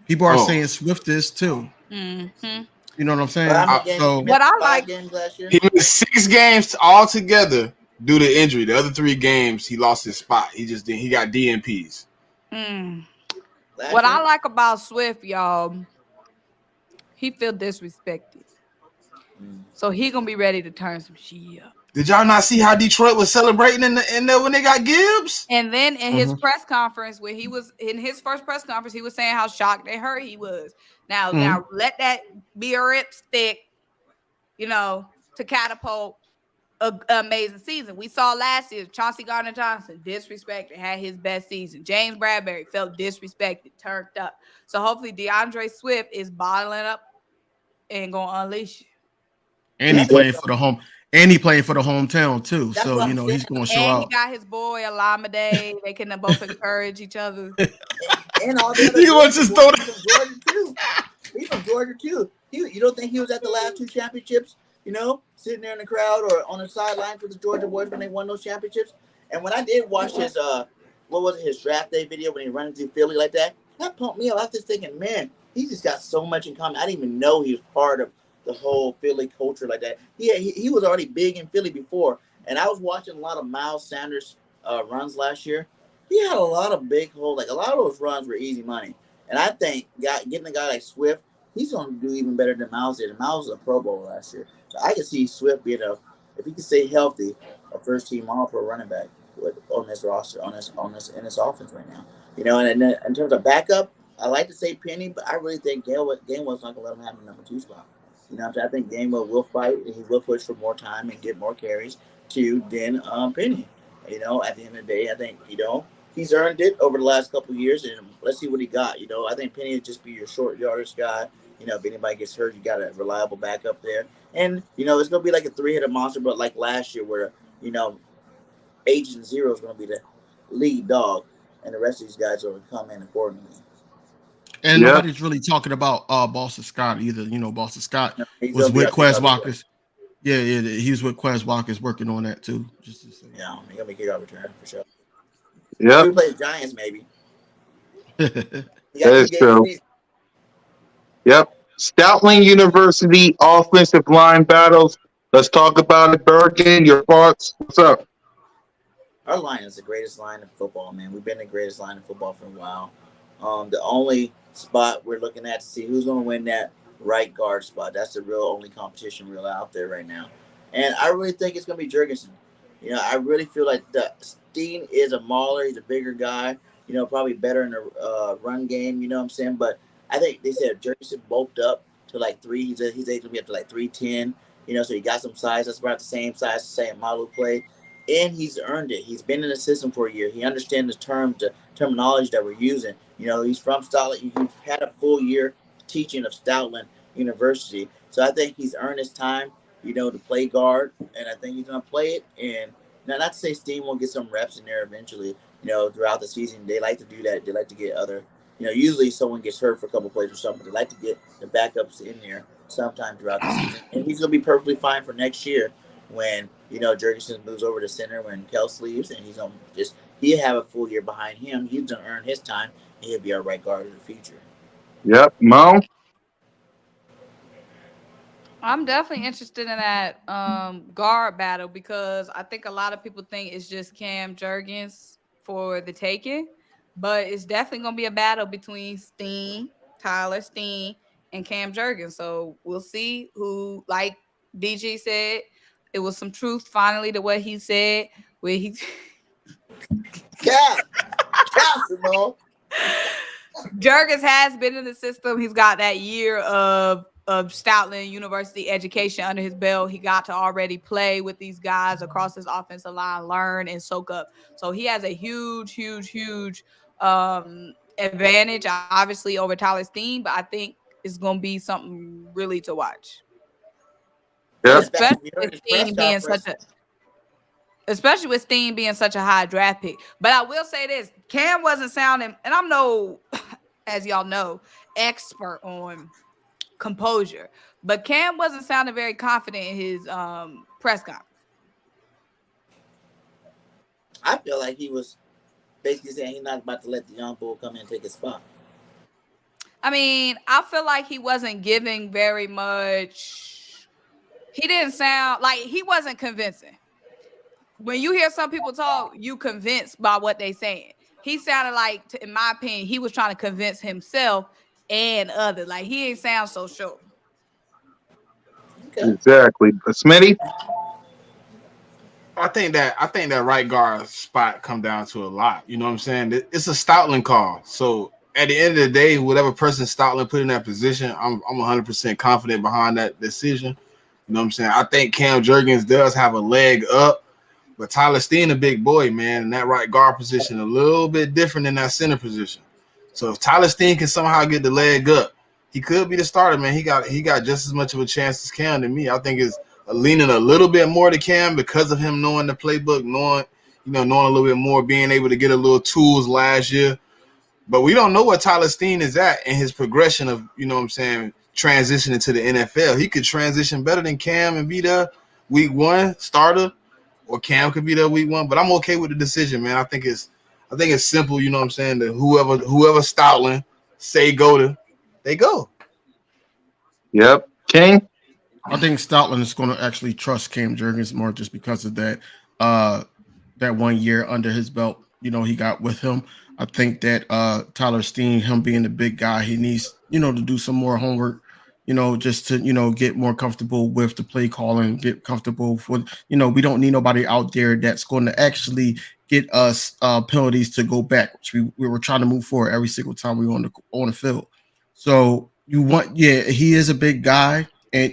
People are saying Swift is too. Mm-hmm. You know what I'm saying? So what I like, he missed 6 games all together due to injury. The other 3 games he lost his spot. He got DNPs. What I like about Swift, y'all, he feel disrespected. So he gonna be ready to turn some shit up. Did y'all not see how Detroit was celebrating in there when they got Gibbs? And then in his press conference, when he was in his first press conference, he was saying how shocked and hurt he was. Now let that be a ripstick, to catapult an amazing season. We saw last year, Chauncey Gardner-Johnson disrespected, had his best season. James Bradbury felt disrespected, turned up. So hopefully DeAndre Swift is bottling up and gonna unleash you. And he playing for the home. And he playing for the hometown too. That's So, what you I'm know, saying. he's going to show And he out. got his boy Alameda. They can both encourage each other. And all the other You want Georgia to boys throw from Georgia too. He's from Georgia too. You don't think he was at the last 2 championships? You know, sitting there in the crowd or on the sidelines with the Georgia boys when they won those championships. And when I did watch his what was it, his draft day video when he ran into Philly like that, that pumped me up. I was just thinking, man, he just got so much in common. I didn't even know he was part of the whole Philly culture like that. He was already big in Philly before, and I was watching a lot of Miles Sanders runs last year. He had a lot of big holes. Like a lot of those runs were easy money. And I think getting a guy like Swift, he's going to do even better than Miles did. And Miles was a Pro Bowl last year. So I can see Swift being if he can stay healthy, a first team All Pro running back on this roster, in this offense right now. You know, and in terms of backup, I like to say Penny, but I really think Gainwell's not going to let him have the number 2 spot. You know, I think Gainwell will fight and he will push for more time and get more carries than Penny. You know, at the end of the day, I think, he's earned it over the last couple of years, and let's see what he got. You know, I think Penny would just be your short yardage guy. You know, if anybody gets hurt, you got a reliable backup there. And, it's going to be like a 3-headed monster, but like last year where, Agent Zero is going to be the lead dog, and the rest of these guys will come in accordingly. And nobody's really talking about Boston Scott either. You know, Boston Scott was with Quez Walker's. Yeah, he was with Quez Walker's working on that too. Just to say. Yeah, he's going to be a kickoff return for sure. Yeah. We play the Giants, maybe. That is true. Yep. Stoutland University offensive line battles. Let's talk about it. Bergen, your thoughts? What's up? Our line is the greatest line in football, man. We've been the greatest line in football for a while. The only spot we're looking at to see who's going to win that right guard spot. That's the real only competition real out there right now. And I really think it's going to be Jurgensen. I really feel like Steen is a mauler. He's a bigger guy. Probably better in the run game. You know what I'm saying? But I think they said Jurgensen bulked up to like 3. He's able to be up to like 310. So he got some size. That's about the same size, the same Malu play. And he's earned it. He's been in the system for a year. He understands the terminology that we're using. He's from Stoutland. He's had a full year teaching of Stoutland University. So I think he's earned his time, to play guard. And I think he's going to play it. And now, not to say Steen won't get some reps in there eventually, throughout the season. They like to do that. They like to get other, usually someone gets hurt for a couple plays or something. They like to get the backups in there sometime throughout the season. And he's going to be perfectly fine for next year when, Jurgensen moves over to center when Kels leaves, and he'll have a full year behind him. He's going to earn his time, and he'll be our right guard in the future. Yep. Mo? I'm definitely interested in that guard battle because I think a lot of people think it's just Cam Jurgens for the taking, but it's definitely going to be a battle between Tyler Steen, and Cam Jurgens. So we'll see who, like DG said, it was some truth finally to what he said. Where he Simone. Jurgens has been in the system. He's got that year of Stoutland University education under his belt. He got to already play with these guys across his offensive line, learn and soak up. So he has a huge advantage, obviously, over Tyler Steen, but I think it's going to be something really to watch. Yeah. Especially with Steen being such a high draft pick. But I will say this, Cam wasn't sounding, and I'm no, as y'all know, expert on composure, but Cam wasn't sounding very confident in his press conference. I feel like he was basically saying he's not about to let the young bull come in and take his spot. I mean, I feel like he wasn't giving very much. He didn't sound like he wasn't convincing. When you hear some people talk, you convinced by what they saying. He sounded like, in my opinion, he was trying to convince himself and others. Like, he ain't sound so sure. Okay. Exactly. Smitty? I think that right guard spot come down to a lot. You know what I'm saying? It's a Stoutland call. So at the end of the day, whatever person Stoutland put in that position, I'm 100% confident behind that decision. You know what I'm saying? I think Cam Jurgens does have a leg up, but Tyler Steen a big boy, man, and that right guard position a little bit different than that center position. So if Tyler Steen can somehow get the leg up, he could be the starter, man. He got just as much of a chance as Cam to me. I think it's leaning a little bit more to Cam because of him knowing the playbook, knowing a little bit more, being able to get a little tools last year. But we don't know where Tyler Steen is at in his progression of, transitioning to the NFL. He could transition better than Cam and be there week one starter, or Cam could be there week one. But I'm okay with the decision, man. I think it's simple. That whoever Stoutland say go to, they go. Yep. King? I think Stoutland is going to actually trust Cam Jurgens more just because of that 1 year under his belt, he got with him. I think that Tyler Steen, him being the big guy, he needs, to do some more homework, just to, get more comfortable with the play calling, get comfortable with, we don't need nobody out there that's going to actually get us penalties to go back, which we were trying to move forward every single time we were on the field. So he is a big guy, and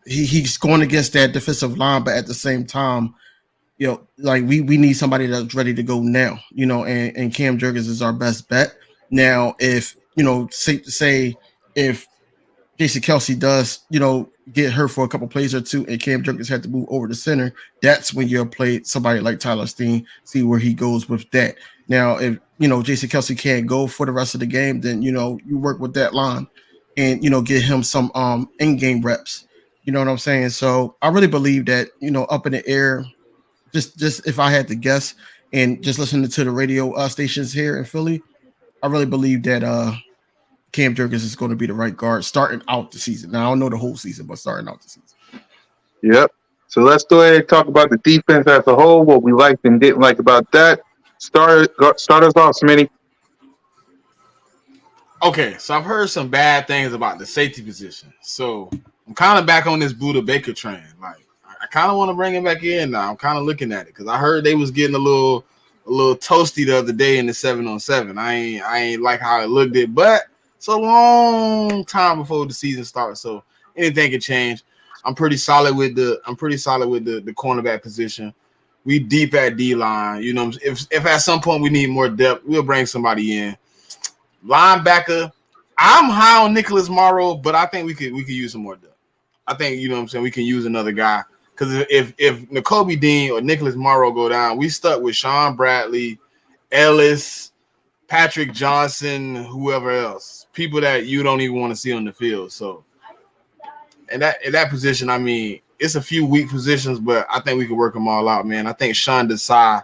he's going against that defensive line, but at the same time, like we need somebody that's ready to go now, and Cam Jurgens is our best bet. Now, if say if Jason Kelsey does, get hurt for a couple plays or two, and Cam Jurgens had to move over to center, that's when you'll play somebody like Tyler Steen, see where he goes with that. Now, if Jason Kelsey can't go for the rest of the game, then you work with that line and get him some in-game reps. You know what I'm saying? So I really believe that up in the air. Just if I had to guess, and just listening to the radio stations here in Philly, I really believe that Cam Jurgens is going to be the right guard starting out the season. Now I don't know the whole season, but starting out the season. Yep. So let's go ahead and talk about the defense as a whole, what we liked and didn't like about that. Start us off, Smitty. Okay, so I've heard some bad things about the safety position. So I'm kind of back on this Buda Baker train. Like, I kind of want to bring him back in now. I'm kind of looking at it because I heard they was getting a little toasty the other day in the 7-on-7. I ain't like how it looked it, but it's a long time before the season starts, so anything can change. I'm pretty solid with the cornerback position. We deep at D line. If at some point we need more depth, we'll bring somebody in. Linebacker, I'm high on Nicholas Morrow, but I think we could use some more depth. I think we can use another guy. Because if Nakobe Dean or Nicholas Morrow go down, we stuck with Sean Bradley, Ellis, Patrick Johnson, whoever else, people that you don't even want to see on the field. So, in that position, I mean, it's a few weak positions, but I think we can work them all out, man. I think Sean Desai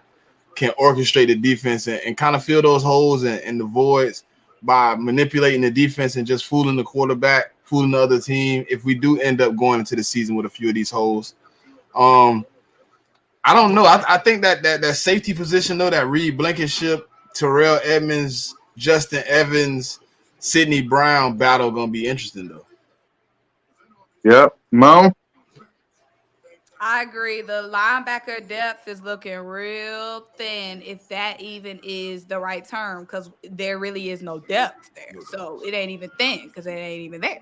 can orchestrate the defense and kind of fill those holes and the voids by manipulating the defense and just fooling the quarterback, fooling the other team. If we do end up going into the season with a few of these holes. I don't know. I think that safety position, though, that Reed Blankenship, Terrell Edmonds, Justin Evans, Sidney Brown battle going to be interesting, though. Yep. Mom? I agree. The linebacker depth is looking real thin, if that even is the right term, because there really is no depth there. So it ain't even thin because it ain't even there.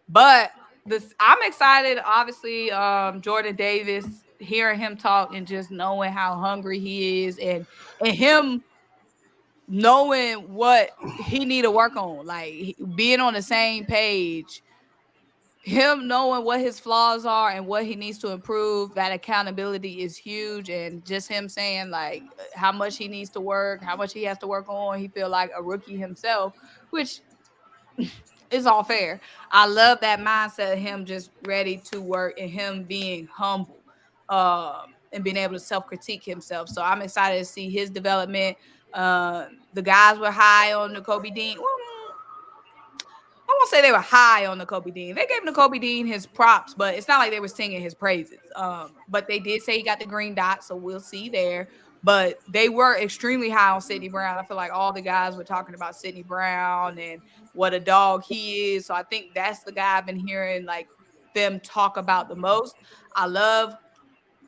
But I'm excited, obviously, Jordan Davis, hearing him talk and just knowing how hungry he is and him knowing what he need to work on, like being on the same page, him knowing what his flaws are and what he needs to improve. That accountability is huge, and just him saying like how much he needs to work, how much he has to work on. He feel like a rookie himself, which is all fair. I love that mindset of him just ready to work and him being humble and being able to self-critique himself. So I'm excited to see his development. The guys were high on Nakobe Dean. Well, I won't say they were high on Nakobe Dean. They gave Nakobe Dean his props, but it's not like they were singing his praises. But they did say he got the green dot, so we'll see there. But they were extremely high on Sidney Brown. I feel like all the guys were talking about Sidney Brown and what a dog he is. So I think that's the guy I've been hearing like them talk about the most. I love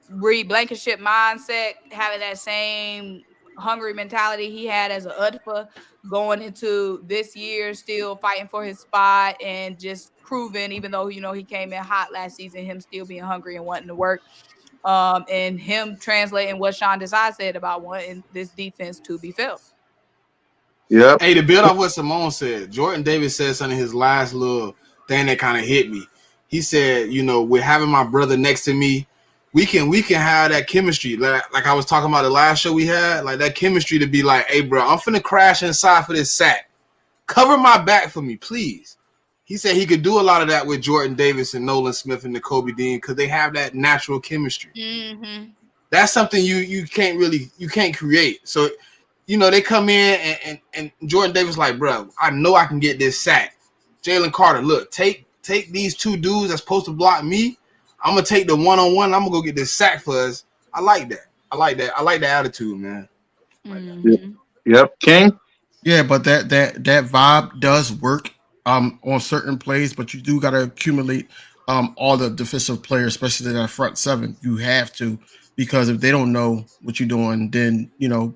Reed Blankenship mindset, having that same hungry mentality he had as an UDFA going into this year, still fighting for his spot and just proving, even though, he came in hot last season, him still being hungry and wanting to work. And him translating what Sean Desai said about wanting this defense to be filled. Yep. Hey, to build off what Simone said, Jordan Davis said something in his last little thing that kind of hit me. he said, you know, with having my brother next to me, we can have that chemistry. Like I was talking about the last show we had, like that chemistry to be like, hey, bro, I'm finna crash inside for this sack. Cover my back for me, please. He said he could do a lot of that with Jordan Davis and Nolan Smith and Nakobe Dean because they have that natural chemistry. Mm-hmm. That's something you can't create. So, you know, they come in and Jordan Davis like, bro, I know I can get this sack. Jalen Carter, look, take these two dudes that's supposed to block me. I'm gonna take the one-on-one. I'm gonna go get this sack for us. I like that. I like the attitude, man. Mm-hmm. Yep, King. Yeah, but that vibe does work on certain plays, but you do got to accumulate all the defensive players, especially that front seven. You have to, because if they don't know what you're doing, then you know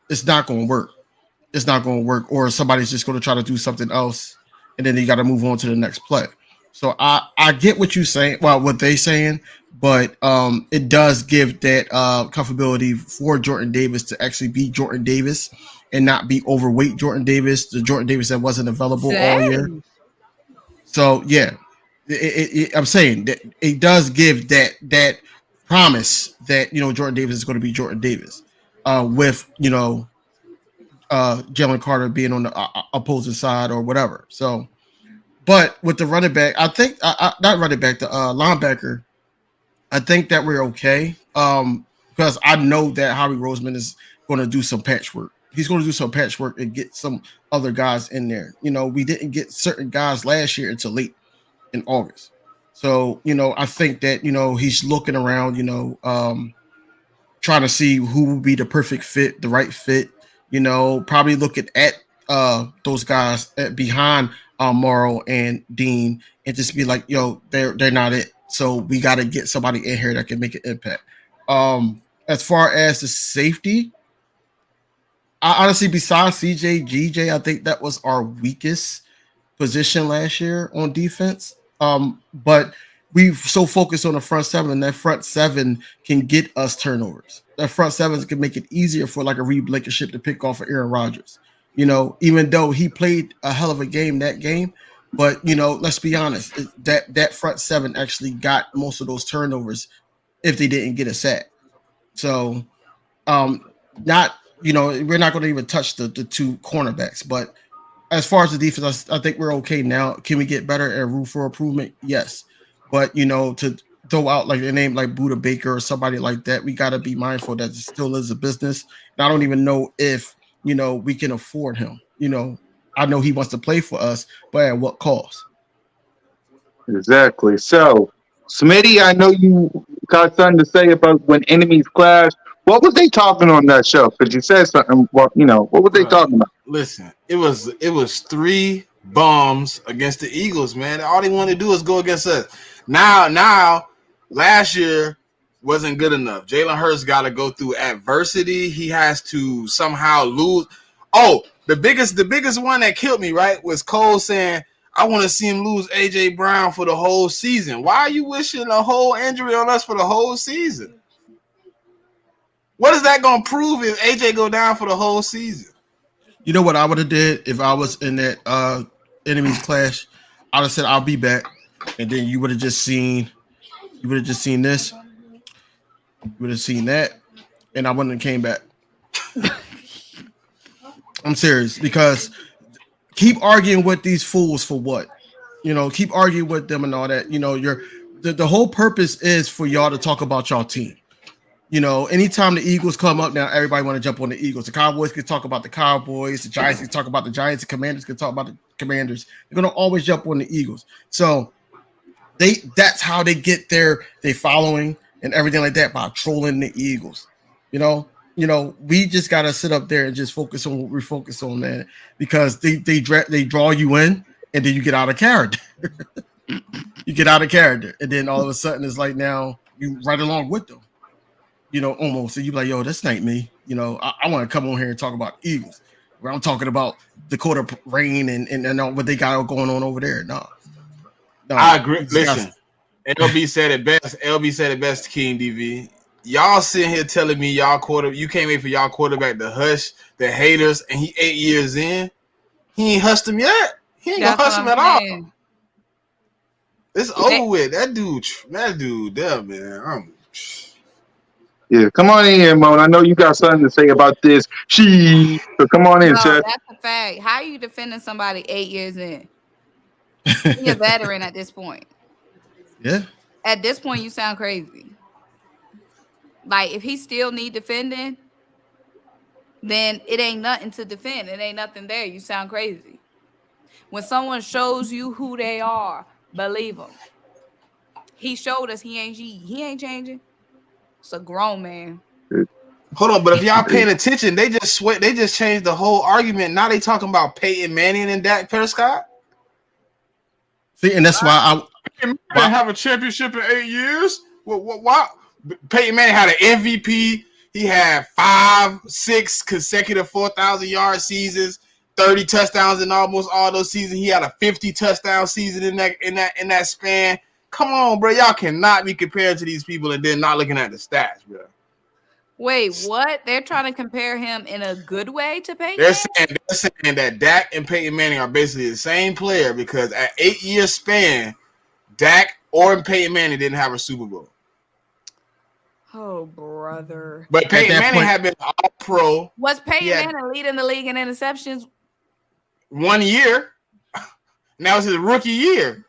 it's not going to work. It's not going to work, or somebody's just going to try to do something else, and then you got to move on to the next play. So I get what you're saying, well, what they saying, but it does give that comfortability for Jordan Davis to actually be Jordan Davis and not be overweight Jordan Davis, the Jordan Davis that wasn't available all year. So yeah, I'm saying that it does give that promise that you know Jordan Davis is going to be Jordan Davis, with you know Jalen Carter being on the opposing side or whatever. So, but with the running back, I think not running back, the linebacker, I think that we're okay. Because I know that Howie Roseman is going to do some patchwork. He's going to do some patchwork and get some other guys in there. You know, we didn't get certain guys last year until late in August. So, you know, I think that, you know, he's looking around, you know, trying to see who will be the perfect fit, the right fit, you know, probably looking at those guys behind Morrow and Dean and just be like, yo, they're not it. So we got to get somebody in here that can make an impact. As far as the safety, I honestly, besides CJ, GJ, I think that was our weakest position last year on defense. But we so focused on the front seven, and that front seven can get us turnovers. That front seven can make it easier for like a Reed Blankenship to pick off of Aaron Rodgers. You know, even though he played a hell of a game that game, but you know, let's be honest, that front seven actually got most of those turnovers if they didn't get a sack. So, not you know, we're not going to even touch the two cornerbacks, but as far as the defense, I think we're okay now. Can we get better and room for improvement? Yes. But, you know, to throw out like a name like Buda Baker or somebody like that, we got to be mindful that it still is a business. And I don't even know if, you know, we can afford him. You know, I know he wants to play for us, but at what cost? Exactly. So, Smitty, I know you got something to say about when enemies clash. What was they talking on that show? Because you said something. Well, you know, what were they talking about? Listen, it was 3 bombs against the Eagles, man. All they wanted to do is go against us. Now, last year wasn't good enough. Jalen Hurts got to go through adversity. He has to somehow lose. Oh, the biggest one that killed me, right, was Cole saying, I want to see him lose A.J. Brown for the whole season. Why are you wishing a whole injury on us for the whole season? What is that going to prove if A.J. go down for the whole season? You know what I would have did if I was in that enemies clash? I'd have said I'll be back, and then you would have just seen this, you would have seen that, and I wouldn't have came back. I'm serious, because keep arguing with these fools for what? You know, keep arguing with them and all that. You know, the whole purpose is for y'all to talk about y'all team. You know, anytime the Eagles come up now, everybody want to jump on the Eagles. The Cowboys can talk about the Cowboys. The Giants can talk about the Giants. The Commanders can talk about the Commanders. They're going to always jump on the Eagles. So that's how they get they following and everything like that, by trolling the Eagles. You know, we just got to sit up there and just focus on what we focus on, man, because they draw you in and then you get out of character. You get out of character. And then all of a sudden it's like now you right along with them. You know, almost. And you be like, yo, this ain't me. You know, I want to come on here and talk about Eagles. Where I'm talking about Dakota Rain and what they got going on over there. No. I agree. Listen, LB said it best. LB said it best, King DV. Y'all sitting here telling me you can't wait for y'all quarterback to hush the haters, and he 8 years in. He ain't hushed them yet. He ain't gonna hush them at all. It's over with. That dude, there, man. Yeah, come on in here, Mo. I know you got something to say about this. So come on in, sir. That's a fact. How are you defending somebody 8 years in? You're a veteran at this point. Yeah. At this point, you sound crazy. Like, if he still need defending, then it ain't nothing to defend. It ain't nothing there. You sound crazy. When someone shows you who they are, believe them. He showed us he ain't changing. It's a grown man. Hold on, but if y'all paying attention, they just changed the whole argument. Now they talking about Peyton Manning and Dak Prescott. See, and that's why Peyton Manning have a championship in 8 years. Why? Peyton Manning had an MVP. He had 5-6 consecutive 4,000-yard seasons, 30 touchdowns in almost all those seasons. He had a 50 touchdown season in that span. Come on, bro. Y'all cannot be compared to these people and then not looking at the stats, bro. Wait, what? They're trying to compare him in a good way to Peyton? They're saying that Dak and Peyton Manning are basically the same player because at 8 year span, Dak or Peyton Manning didn't have a Super Bowl. Oh, brother. But Peyton Manning had been all pro. Was Peyton Manning leading the league in interceptions? 1 year. Now it's his rookie year.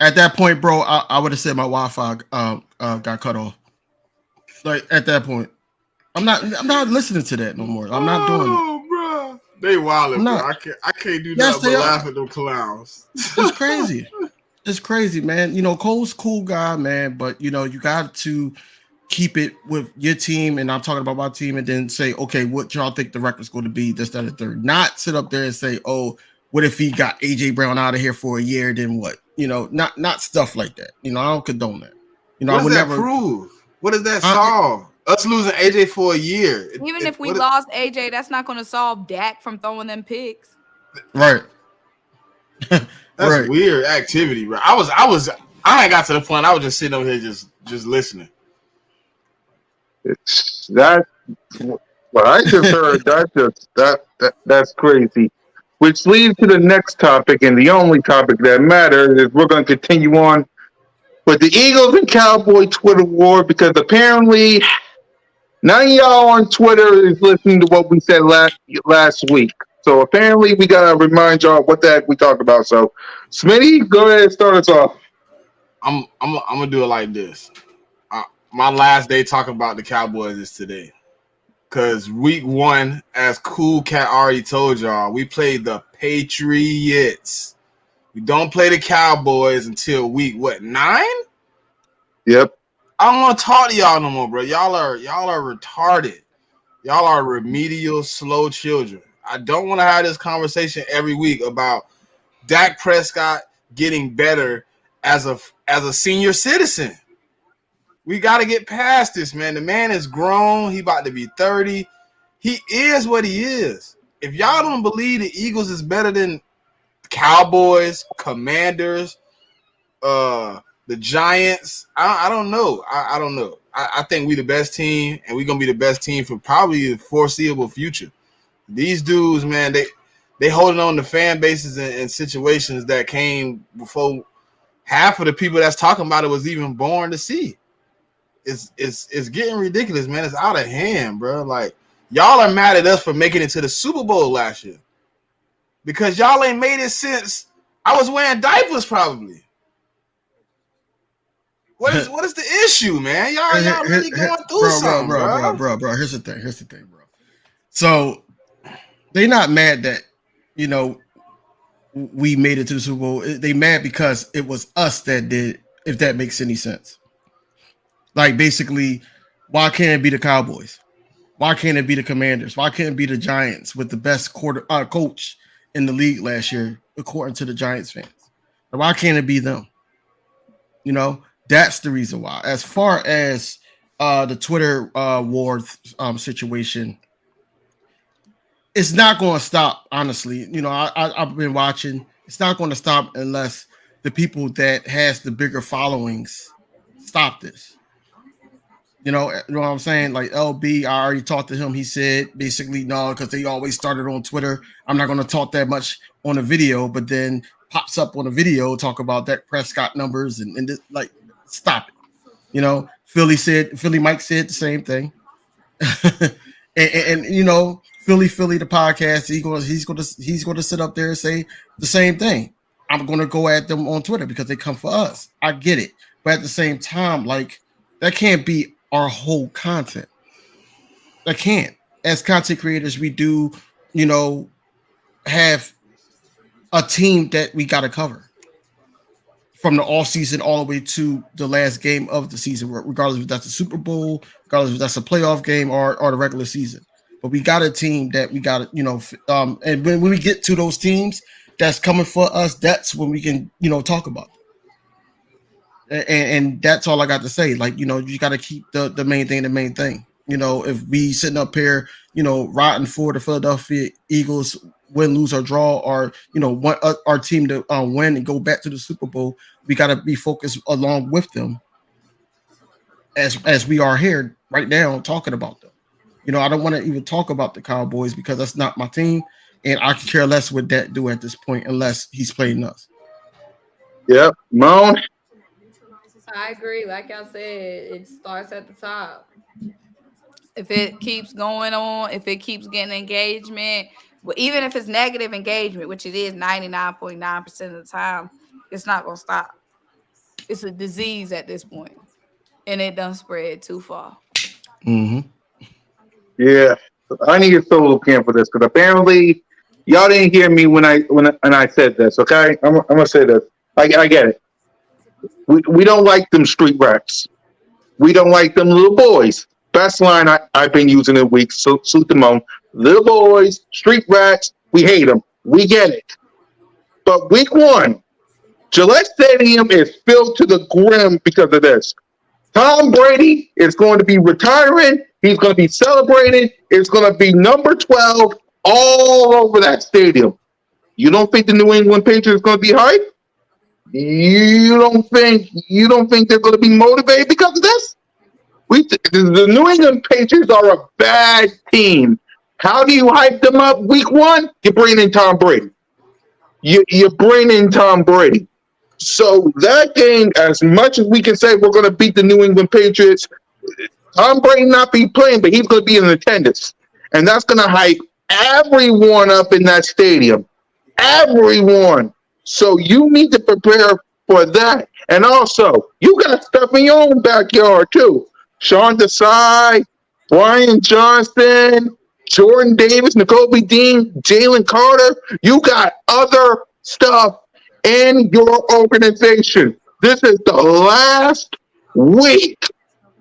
At that point, bro, I would have said my Wi-Fi got cut off. Like at that point, I'm not listening to that no more. I'm not doing it. Oh, bro, they wildin', bro. I can't do that but laugh at them clowns. It's crazy. It's crazy, man. You know, Cole's a cool guy, man, but you know, you got to keep it with your team, and I'm talking about my team, and then say, okay, what y'all think the record's going to be? This, that, and the third. Not sit up there and say, oh, what if he got AJ Brown out of here for a year? Then what? You know, not stuff like that. You know, I don't condone that. You know, what I would does that never prove. What does that solve? Us losing AJ for a year. Even if we lost AJ, that's not going to solve Dak from throwing them picks. Right. That's right. Weird activity, bro. I ain't got to the point. I was just sitting over here just listening. It's that what I just heard. That's crazy. Which leads to the next topic, and the only topic that matters is we're going to continue on with the Eagles and Cowboy Twitter war, because apparently none of y'all on Twitter is listening to what we said last week. So apparently we gotta remind y'all what the heck we talked about. So Smitty, go ahead and start us off. I'm gonna do it like this. My last day talking about the Cowboys is today, because week 1, as Cool Cat already told y'all, we played the Patriots. We don't play the Cowboys until week 9? Yep. I don't want to talk to y'all no more, bro. Y'all are retarded. Y'all are remedial, slow children. I don't want to have this conversation every week about Dak Prescott getting better as a senior citizen. We got to get past this, man. The man is grown. He about to be 30. He is what he is. If y'all don't believe the Eagles is better than Cowboys, Commanders, the Giants, I don't know. I don't know. I think we the best team, and we're gonna be the best team for probably the foreseeable future. These dudes, man, they holding on to fan bases and situations that came before half of the people that's talking about it was even born to see. It's getting ridiculous, man. It's out of hand, bro. Like, y'all are mad at us for making it to the Super Bowl last year, because y'all ain't made it since I was wearing diapers, probably. What is the issue, man? Y'all really going through something, bro. Here's the thing, bro. So they not mad that, you know, we made it to the Super Bowl. They mad because it was us that did, if that makes any sense. Like, basically, why can't it be the Cowboys? Why can't it be the Commanders? Why can't it be the Giants with the best coach in the league last year, according to the Giants fans? And why can't it be them? You know, that's the reason why. As far as the Twitter war situation, it's not going to stop, honestly. You know, I've been watching. It's not going to stop unless the people that has the bigger followings stop this. You know what I'm saying? Like LB, I already talked to him. He said basically no, because they always started on Twitter. I'm not going to talk that much on a video, but then pops up on a video talk about Dak Prescott numbers and this, like, stop it. Philly Mike said the same thing. and Philly the podcast, he's gonna sit up there and say the same thing. I'm gonna go at them on Twitter because they come for us. I get it, but at the same time, like, that can't be our whole content. That can't. As content creators, we do, have a team that we gotta cover from the off season all the way to the last game of the season, regardless if that's a Super Bowl, regardless if that's a playoff game or the regular season. But we got a team that we got to, and when we get to those teams that's coming for us, that's when we can, talk about them. And that's all I got to say. Like, you got to keep the main thing the main thing. If we sitting up here, rotting for the Philadelphia Eagles, win, lose, or draw, or want our team to win and go back to the Super Bowl, we got to be focused along with them, as we are here right now talking about them. I don't want to even talk about the Cowboys because that's not my team, and I could care less what that do at this point unless he's playing us. Yep, Moan. I agree. Like I said, it starts at the top. If it keeps going on, if it keeps getting engagement, even if it's negative engagement, which it is 99.9% of the time, it's not going to stop. It's a disease at this point, and it done spread too far. Mm-hmm. Yeah, I need a solo camp for this because apparently y'all didn't hear me when I said this. Okay, I'm gonna say this. I get it. We don't like them street rats. We don't like them little boys. Best line I've been using in weeks. So Moan. Little boys, street rats. We hate them. We get it. But week 1, Gillette Stadium is filled to the brim because of this. Tom Brady is going to be retiring. He's going to be celebrated. It's going to be number 12 all over that stadium. You don't think the New England Patriots are going to be hyped? You don't think they're going to be motivated because of this? The New England Patriots are a bad team. How do you hype them up week 1? You bring in Tom Brady. You bring in Tom Brady. So that game, as much as we can say we're going to beat the New England Patriots, Tom Brady not be playing, but he's going to be in attendance. And that's going to hype everyone up in that stadium. Everyone. So you need to prepare for that. And also, you got stuff in your own backyard, too. Sean Desai, Brian Johnson, Jordan Davis, N'Kobe Dean, Jalen Carter. You got other stuff in your organization. This is the last week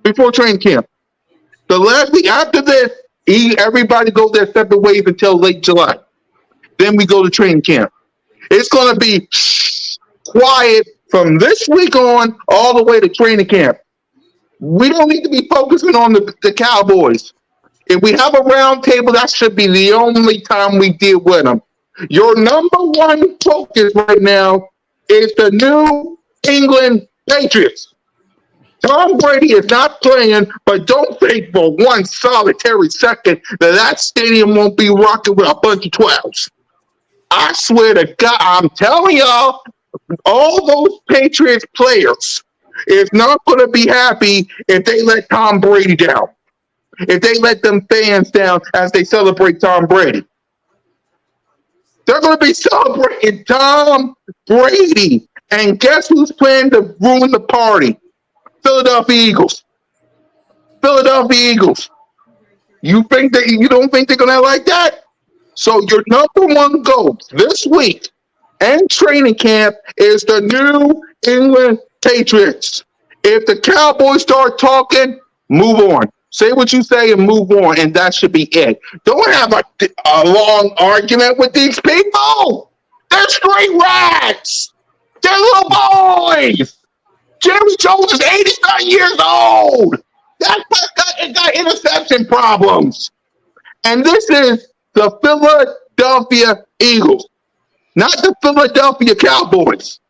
before training camp. The last week after this, everybody goes their separate ways until late July. Then we go to training camp. It's going to be quiet from this week on all the way to training camp. We don't need to be focusing on the Cowboys. If we have a round table, that should be the only time we deal with them. Your number one focus right now is the New England Patriots. Tom Brady is not playing, but don't think for one solitary second that stadium won't be rocking with a bunch of 12s. I swear to God, I'm telling y'all, all those Patriots players is not going to be happy if they let Tom Brady down. If they let them fans down as they celebrate Tom Brady. They're going to be celebrating Tom Brady. And guess who's planning to ruin the party? Philadelphia Eagles. Philadelphia Eagles. You don't think they're going to like that? So your number one goal this week and training camp is the New England Patriots. If the Cowboys start talking, move on. Say what you say and move on, and that should be it. Don't have a long argument with these people. They're straight rats. They're little boys. Jerry Jones is 89 years old. That got interception problems. And this is the Philadelphia Eagles, not the Philadelphia Cowboys.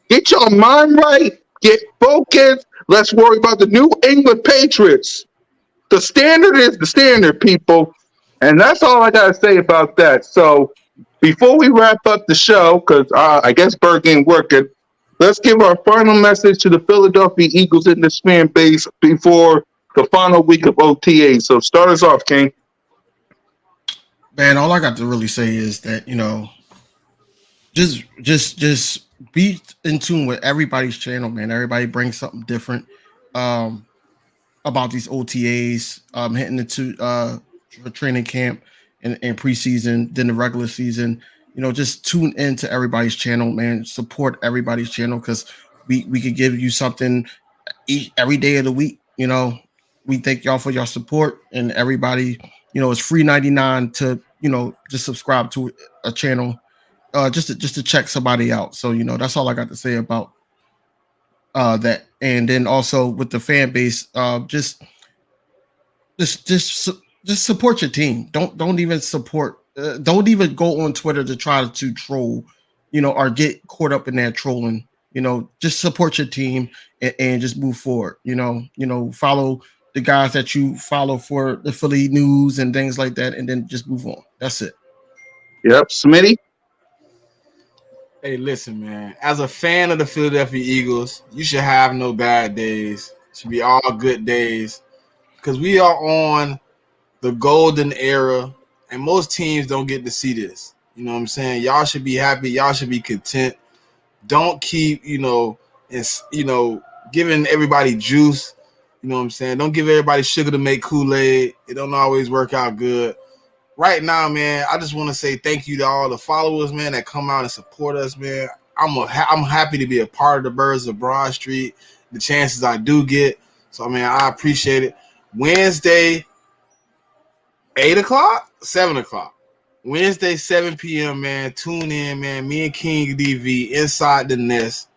Get your mind right. Get focused. Let's worry about the New England Patriots. The standard is the standard, people. And that's all I got to say about that. So before we wrap up the show, because I guess Berg ain't working, let's give our final message to the Philadelphia Eagles in this fan base before the final week of OTA. So start us off, King. Man, all I got to really say is that, just be in tune with everybody's channel, man. Everybody brings something different um about these OTAs, hitting into training camp and preseason, then the regular season. Just tune into everybody's channel, man. Support everybody's channel, because we could give you something every day of the week. We thank y'all for your support, and everybody, it's free 99 to just subscribe to a channel, just to check somebody out. So that's all I got to say about that. And then also with the fan base, just just support your team. Don't even support. Don't even go on Twitter to try to troll, or get caught up in that trolling. Just support your team, and just move forward. Follow the guys that you follow for the Philly news and things like that, and then just move on. That's it. Yep, Smitty. Hey, listen, man. As a fan of the Philadelphia Eagles, you should have no bad days. It should be all good days, because we are on the golden era, and most teams don't get to see this. You know what I'm saying? Y'all should be happy. Y'all should be content. Don't keep, giving everybody juice. You know what I'm saying? Don't give everybody sugar to make Kool-Aid. It don't always work out good. Right now, man, I just want to say thank you to all the followers, man, that come out and support us, man. I'm happy to be a part of the Birds of Broad Street, the chances I do get. So, man, I appreciate it. Wednesday, 8 o'clock, 7 o'clock. Wednesday, 7 p.m., man. Tune in, man. Me and King DV inside the nest.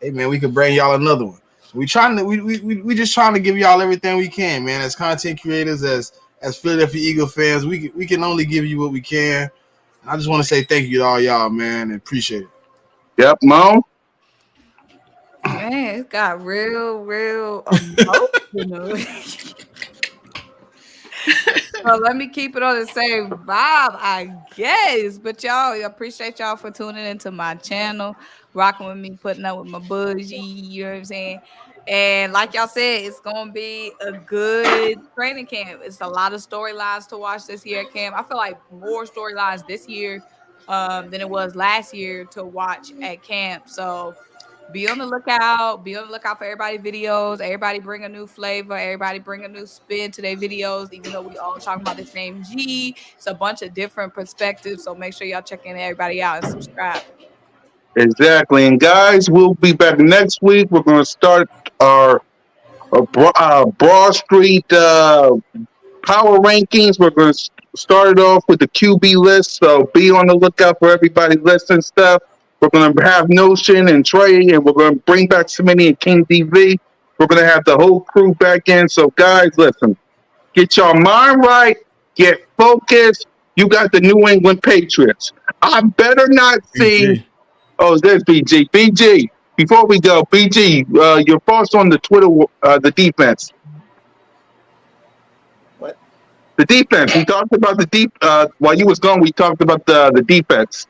Hey, man, we could bring y'all another one. We just trying to give y'all everything we can, man. As content creators, as Philadelphia Eagle fans, we can only give you what we can. And I just want to say thank you to all y'all, man, and appreciate it. Yep, Mo. Man, it got real emotional. So let me keep it on the same vibe, I guess. But y'all, I appreciate y'all for tuning into my channel, rocking with me, putting up with my bougie, you know what I'm saying? And like y'all said, it's gonna be a good training camp. It's a lot of storylines to watch this year at camp. I feel like more storylines this year than it was last year to watch at camp. So be on the lookout. Be on the lookout for everybody videos. Everybody bring a new flavor. Everybody bring a new spin to their videos, even though we all talking about the same G. It's a bunch of different perspectives. So make sure y'all checking everybody out and subscribe. Exactly. And guys, we'll be back next week. We're going to start our Broad Street power rankings. We're going to start it off with the QB list. So be on the lookout for everybody listing stuff. We're going to have Notion and Trey, and we're going to bring back Smitty and King DV. We're going to have the whole crew back in. So, guys, listen, get your mind right, get focused. You got the New England Patriots. I better not see. BG. Oh, there's BG. BG, before we go, BG, your thoughts on the Twitter, the defense. What? The defense. We talked about the deep. While you was gone, we talked about the defense.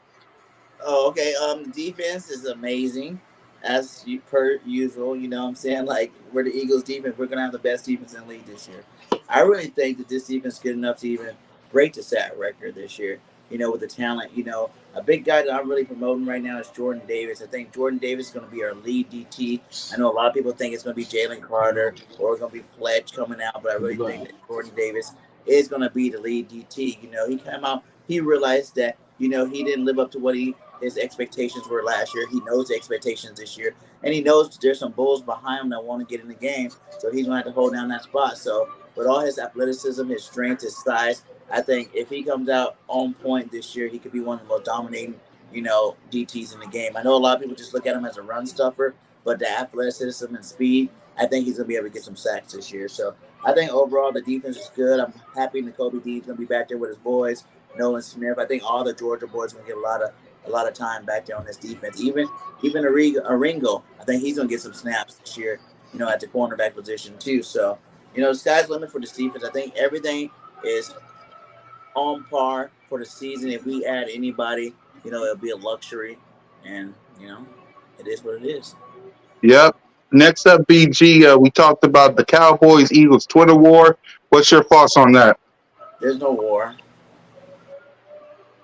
Oh, okay. The defense is amazing, as per usual. You know what I'm saying? Like, we're the Eagles defense. We're gonna have the best defense in the league this year. I really think that this defense is good enough to even break the sack record this year. With the talent. A big guy that I'm really promoting right now is Jordan Davis. I think Jordan Davis is going to be our lead DT. I know a lot of people think it's going to be Jalen Carter or it's going to be Fletch coming out, but I really think that Jordan Davis is going to be the lead DT. He came out, he realized that, he didn't live up to what his expectations were last year. He knows the expectations this year, and he knows there's some bulls behind him that want to get in the game, so he's going to have to hold down that spot. So with all his athleticism, his strength, his size, I think if he comes out on point this year, he could be one of the most dominating, DTs in the game. I know a lot of people just look at him as a run stuffer, but the athleticism and speed, I think he's going to be able to get some sacks this year. So I think overall the defense is good. I'm happy N'Kobe Dean's going to be back there with his boys, Nolan Smith. I think all the Georgia boys are going to get a lot of time back there on this defense. Even Aringo, I think he's going to get some snaps this year, at the cornerback position too. So, the sky's the limit for this defense. I think everything is on par for the season. If we add anybody, it'll be a luxury, and it is what it is. Yep. Next up, BG. We talked about the Cowboys Eagles Twitter war. What's your thoughts on that? There's no war.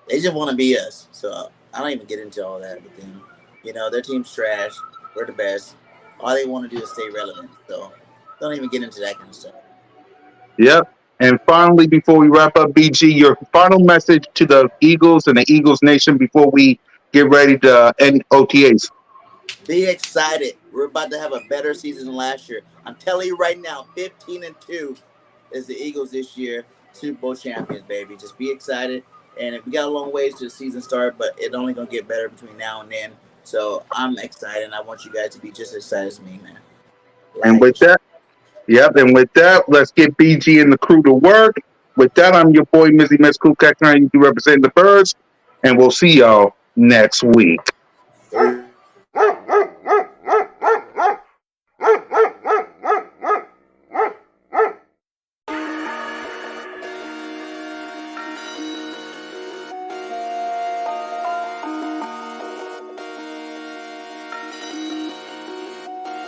They just want to be us. So I don't even get into all that with them. Their team's trash. We're the best. All they want to do is stay relevant. So don't even get into that kind of stuff. Yep. And finally, before we wrap up, BG, your final message to the Eagles and the Eagles Nation before we get ready to end OTAs. Be excited. We're about to have a better season than last year. I'm telling you right now, 15-2 is the Eagles this year. Super Bowl champions, baby. Just be excited. And we got a long ways to the season start, but it's only going to get better between now and then. So I'm excited, and I want you guys to be just as excited as me, man. And with that, and with that, let's get BG and the crew to work. With that, I'm your boy, Mizzy Miss Kukak, you represent the Birds, and we'll see y'all next week.